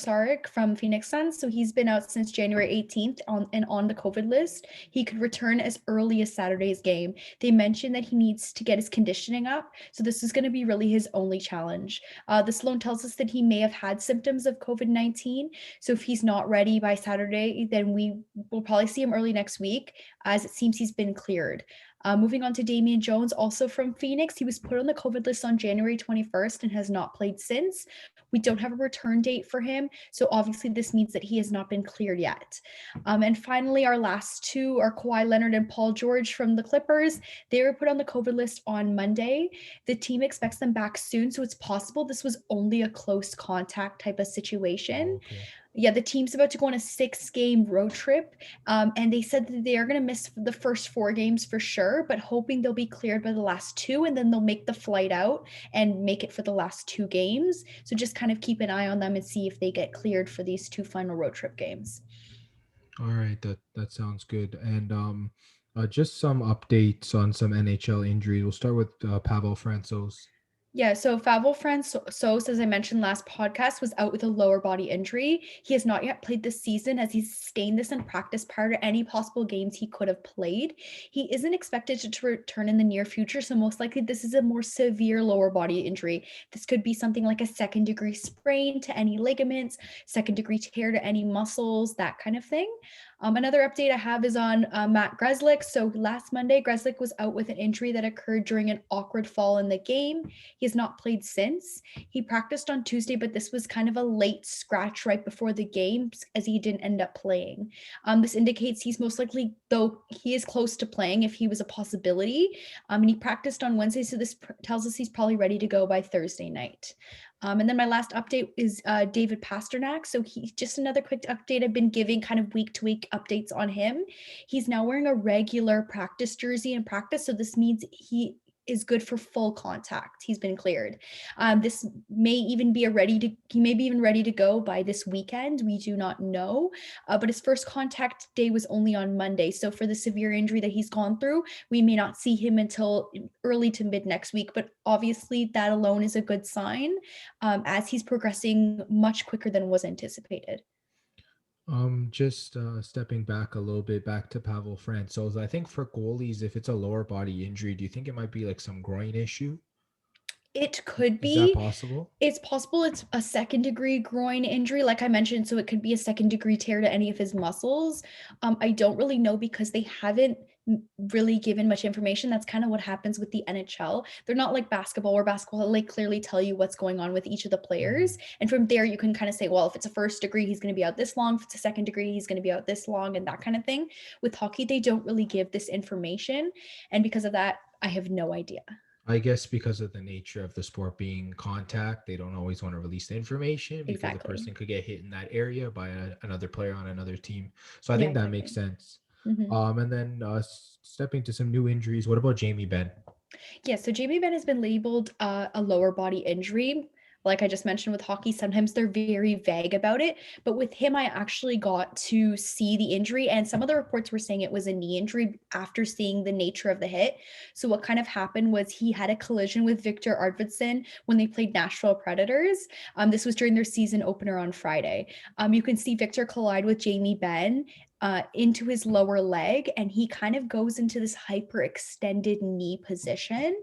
Saric from Phoenix Suns. So he's been out since January 18th on the COVID list. He could return as early as Saturday's game. They mentioned that he needs to get his conditioning up. So this is going to be really his only challenge. This alone tells us that he may have had symptoms of COVID-19. So if he's not ready by Saturday, then we will probably see him early next week, as it seems he's been cleared. Moving on to Damian Jones, also from Phoenix. He was put on the COVID list on January 21st and has not played since. We don't have a return date for him, so obviously this means that he has not been cleared yet. And finally, our last two are Kawhi Leonard and Paul George from the Clippers. They were put on the COVID list on Monday. The team expects them back soon, so it's possible this was only a close contact type of situation. Oh, okay. Yeah, the team's about to go on a 6-game road trip, and they said that they are going to miss the first 4 games for sure, but hoping they'll be cleared by the last 2, and then they'll make the flight out and make it for the last 2 games. So just kind of keep an eye on them and see if they get cleared for these 2 final road trip games. All right, that sounds good. And just some updates on some NHL injuries. We'll start with Pavel Francouz. Yeah, so Pavel Francouz, as I mentioned last podcast, was out with a lower body injury. He has not yet played this season as he's sustained this in practice prior to any possible games he could have played. He isn't expected to return in the near future, so most likely this is a more severe lower body injury. This could be something like a second-degree sprain to any ligaments, second-degree tear to any muscles, that kind of thing. Another update I have is on Matt Grzelcyk. So last Monday, Grzelcyk was out with an injury that occurred during an awkward fall in the game. He has not played since. He practiced on Tuesday, but this was kind of a late scratch right before the game as he didn't end up playing. This indicates he's most likely, though he is close to playing if he was a possibility. And he practiced on Wednesday, so this tells us he's probably ready to go by Thursday night. And then my last update is David Pasternak. So he just another quick update. I've been giving kind of week to week updates on him. He's now wearing a regular practice jersey in practice. So this means he is good for full contact. He's been cleared. This may even be he may be even ready to go by this weekend. We do not know. But his first contact day was only on Monday. So for the severe injury that he's gone through, we may not see him until early to mid next week. But obviously that alone is a good sign, as he's progressing much quicker than was anticipated. Just stepping back a little bit back to Pavel Francouz. I think for goalies, if it's a lower body injury, do you think it might be like some groin issue? It could Is that be. possible? It's possible it's a second-degree groin injury, like I mentioned, so it could be a second-degree tear to any of his muscles. I don't really know because they haven't really given much information. That's kind of what happens with the NHL. They're not like basketball, where basketball like clearly tell you what's going on with each of the players. And from there, you can kind of say, well, if it's a first degree, he's going to be out this long. If it's a second degree, he's going to be out this long, and that kind of thing. With hockey, they don't really give this information. And because of that, I have no idea. I guess because of the nature of the sport being contact, they don't always want to release the information because the Exactly. person could get hit in that area by another player on another team. So I Yeah, think that exactly. makes sense. Mhm. And then stepping to some new injuries. What about Jamie Benn? Yeah, so Jamie Benn has been labeled a lower body injury. Like I just mentioned with hockey, sometimes they're very vague about it. But with him, I actually got to see the injury, and some of the reports were saying it was a knee injury after seeing the nature of the hit. So what kind of happened was he had a collision with Victor Arvidsson when they played Nashville Predators. This was during their season opener on Friday. You can see Victor collide with Jamie Benn into his lower leg, and he kind of goes into this hyperextended knee position.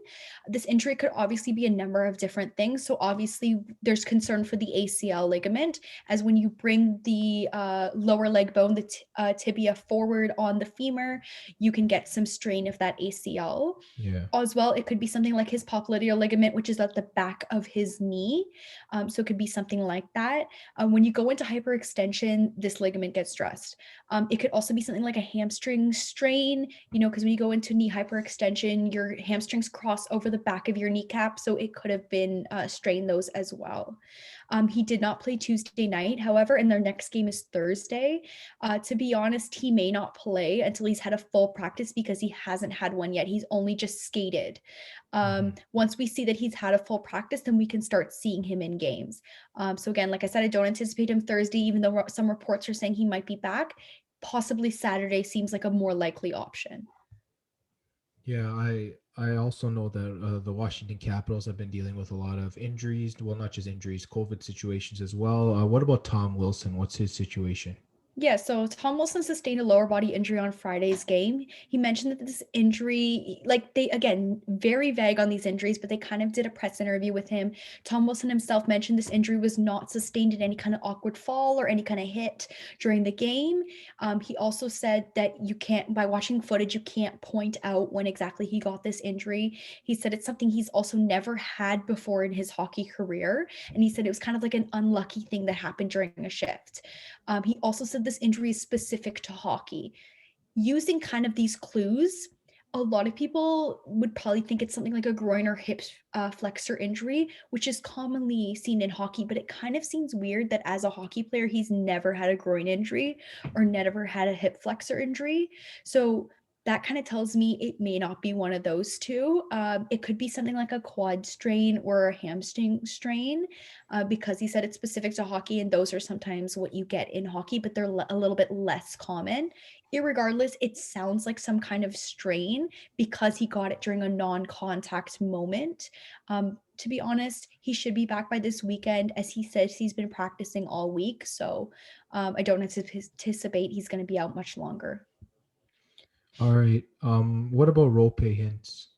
This injury could obviously be a number of different things. So obviously there's concern for the ACL ligament, as when you bring the lower leg bone, the tibia forward on the femur, you can get some strain of that ACL. Yeah. As well, it could be something like his popliteal ligament, which is at the back of his knee. So it could be something like that. When you go into hyperextension, this ligament gets stressed. It could also be something like a hamstring strain, because when you go into knee hyperextension, your hamstrings cross over the back of your kneecap. So it could have been strained those as well. He did not play Tuesday night, however, and their next game is Thursday. To be honest, he may not play until he's had a full practice because he hasn't had one yet. He's only just skated. Once we see that he's had a full practice, then we can start seeing him in games. So again, like I said, I don't anticipate him Thursday, even though some reports are saying he might be back. Possibly Saturday seems like a more likely option. Yeah, I also know that the Washington Capitals have been dealing with a lot of injuries. Well, not just injuries, COVID situations as well. What about Tom Wilson? What's his situation? Yeah, so Tom Wilson sustained a lower body injury on Friday's game. He mentioned that this injury, like they, again, very vague on these injuries, but they kind of did a press interview with him. Tom Wilson himself mentioned this injury was not sustained in any kind of awkward fall or any kind of hit during the game. He also said that you can't, by watching footage, you can't point out when exactly he got this injury. He said it's something he's also never had before in his hockey career. And he said it was kind of like an unlucky thing that happened during a shift. He also said this injury is specific to hockey. Using kind of these clues, a lot of people would probably think it's something like a groin or hip flexor injury, which is commonly seen in hockey, but it kind of seems weird that as a hockey player, he's never had a groin injury or never had a hip flexor injury. So that kind of tells me it may not be one of those two. It could be something like a quad strain or a hamstring strain, because he said it's specific to hockey, and those are sometimes what you get in hockey, but they're a little bit less common. Irregardless, it sounds like some kind of strain because he got it during a non-contact moment. To be honest, he should be back by this weekend, as he says he's been practicing all week. So I don't anticipate he's going to be out much longer. All right. What about Rope Hintz?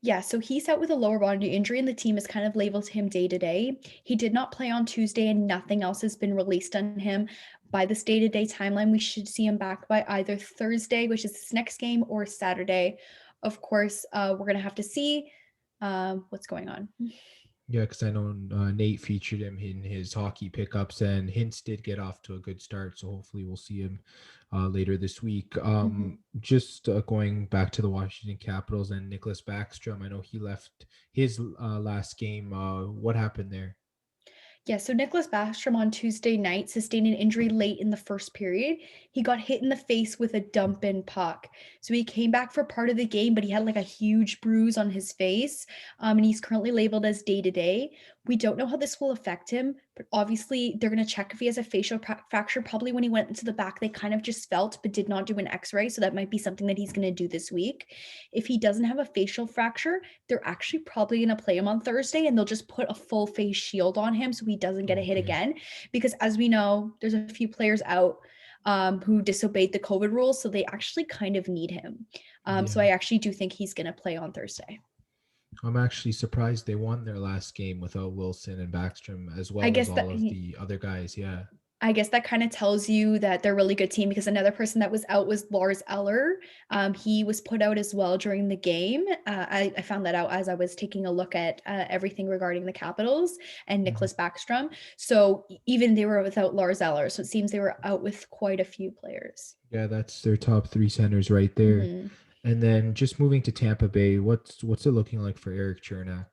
Yeah, so he's out with a lower body injury, and the team has kind of labeled him day to day. He did not play on Tuesday, and nothing else has been released on him. By this day to day timeline, we should see him back by either Thursday, which is his next game, or Saturday. Of course, we're going to have to see what's going on. Yeah, because I know Nate featured him in his hockey pickups, and Hintz did get off to a good start. So hopefully we'll see him later this week. Just going back to the Washington Capitals and Nicholas Backstrom, I know he left his last game. What happened there? Yeah, so Nicholas Backstrom on Tuesday night sustained an injury late in the first period. He got hit in the face with a dump-in puck. So he came back for part of the game, but he had like a huge bruise on his face, and he's currently labeled as day-to-day. We don't know how this will affect him, but obviously they're going to check if he has a facial fracture. Probably when he went into the back, they kind of just felt, but did not do an x-ray. So that might be something that he's going to do this week. If he doesn't have a facial fracture, they're actually probably going to play him on Thursday, and they'll just put a full face shield on him so he doesn't get a hit again. Because as we know, there's a few players out who disobeyed the COVID rules, so they actually kind of need him. So I actually do think he's going to play on Thursday. I'm actually surprised they won their last game without Wilson and Backstrom, as well as all of the other guys. Yeah. I guess that kind of tells you that they're a really good team, because another person that was out was Lars Eller. He was put out as well during the game. I found that out as I was taking a look at everything regarding the Capitals and Nicholas Backstrom. So even they were without Lars Eller. So it seems they were out with quite a few players. Yeah, that's their top three centers right there. And then just moving to Tampa Bay, what's it looking like for Eric Chernak?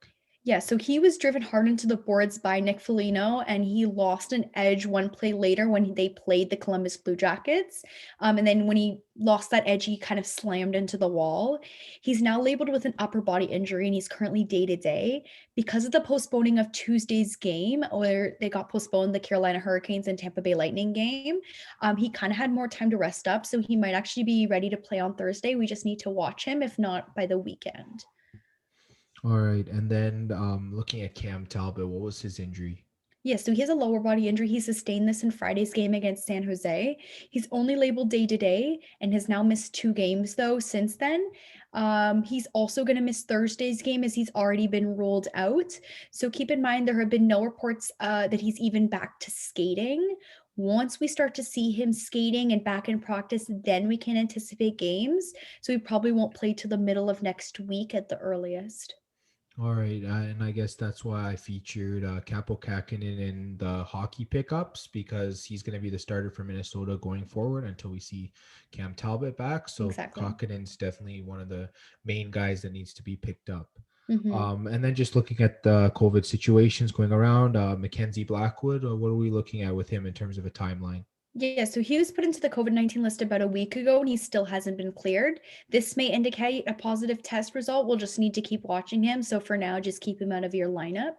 Yeah, so he was driven hard into the boards by Nick Foligno, and he lost an edge one play later when they played the Columbus Blue Jackets. And then when he lost that edge, he kind of slammed into the wall. He's now labeled with an upper body injury, and he's currently day-to-day. Because of the postponing of Tuesday's game, where they got postponed, the Carolina Hurricanes and Tampa Bay Lightning game, he kind of had more time to rest up, so he might actually be ready to play on Thursday. We just need to watch him, if not by the weekend. All right. And then looking at Cam Talbot, what was his injury? Yeah, so he has a lower body injury. He sustained this in Friday's game against San Jose. He's only labeled day-to-day and has now missed 2 games, though, since then. He's also going to miss Thursday's game, as he's already been ruled out. So keep in mind, there have been no reports that he's even back to skating. Once we start to see him skating and back in practice, then we can anticipate games. So he probably won't play till the middle of next week at the earliest. All right, and I guess that's why I featured Capo Kakinen in the hockey pickups, because he's going to be the starter for Minnesota going forward until we see Cam Talbot back. So Exactly. Kakinen's definitely one of the main guys that needs to be picked up. Mm-hmm. And then just looking at the COVID situations going around, Mackenzie Blackwood, what are we looking at with him in terms of a timeline? Yeah, so he was put into the COVID-19 list about a week ago and he still hasn't been cleared. This may indicate a positive test result. We'll just need to keep watching him. So for now, just keep him out of your lineup.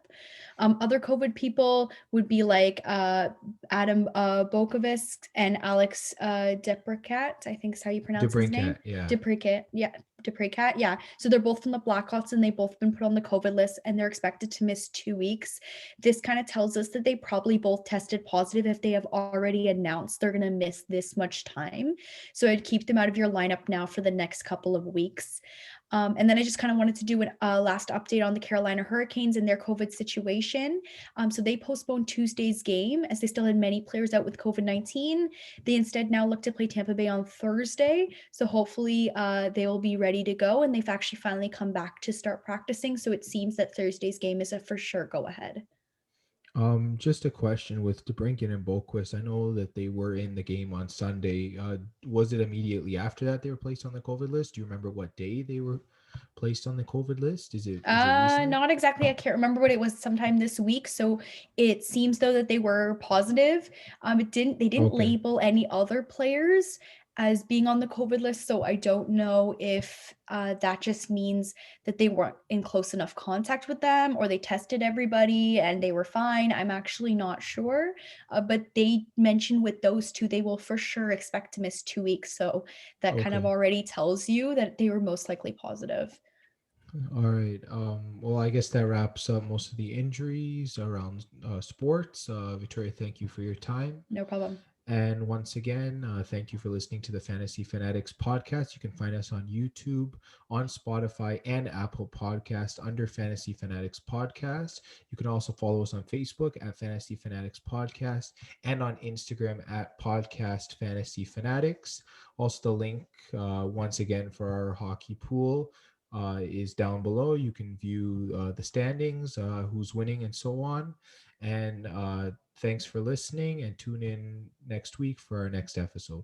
Other COVID people would be like Adam Bokovic and Alex Deprecat. I think is how you pronounce his name. DeBrincat, yeah. Deprecat, yeah. Deprecat, yeah. So they're both from the Blackhawks and they've both been put on the COVID list and they're expected to miss 2 weeks. This kind of tells us that they probably both tested positive if they have already announced they're going to miss this much time. So I'd keep them out of your lineup now for the next couple of weeks. And then I just kind of wanted to do a last update on the Carolina Hurricanes and their COVID situation. So they postponed Tuesday's game as they still had many players out with COVID-19. They instead now look to play Tampa Bay on Thursday. So hopefully they will be ready to go. And they've actually finally come back to start practicing. So it seems that Thursday's game is a for sure go ahead. Just a question with DeBrincat and Boquist. I know that they were in the game on Sunday. Was it immediately after that they were placed on the COVID list? Do you remember what day they were placed on the COVID list? Is it recent? Not exactly. I can't remember what it was sometime this week. So it seems though that they were positive. They didn't Okay. label any other players as being on the COVID list. So I don't know if that just means that they weren't in close enough contact with them or they tested everybody and they were fine. I'm actually not sure. But they mentioned with those two, they will for sure expect to miss 2 weeks. So that kind of Okay. already tells you that they were most likely positive. All right. Well, I guess that wraps up most of the injuries around sports. Victoria, thank you for your time. No problem. And once again, thank you for listening to the Fantasy Fanatics podcast. You can find us on YouTube, on Spotify, and Apple Podcast under Fantasy Fanatics Podcast. You can also follow us on Facebook at Fantasy Fanatics Podcast and on Instagram at Podcast Fantasy Fanatics. Also, the link, once again, for our hockey pool is down below. You can view the standings, who's winning, and so on. And thanks for listening, and tune in next week for our next episode.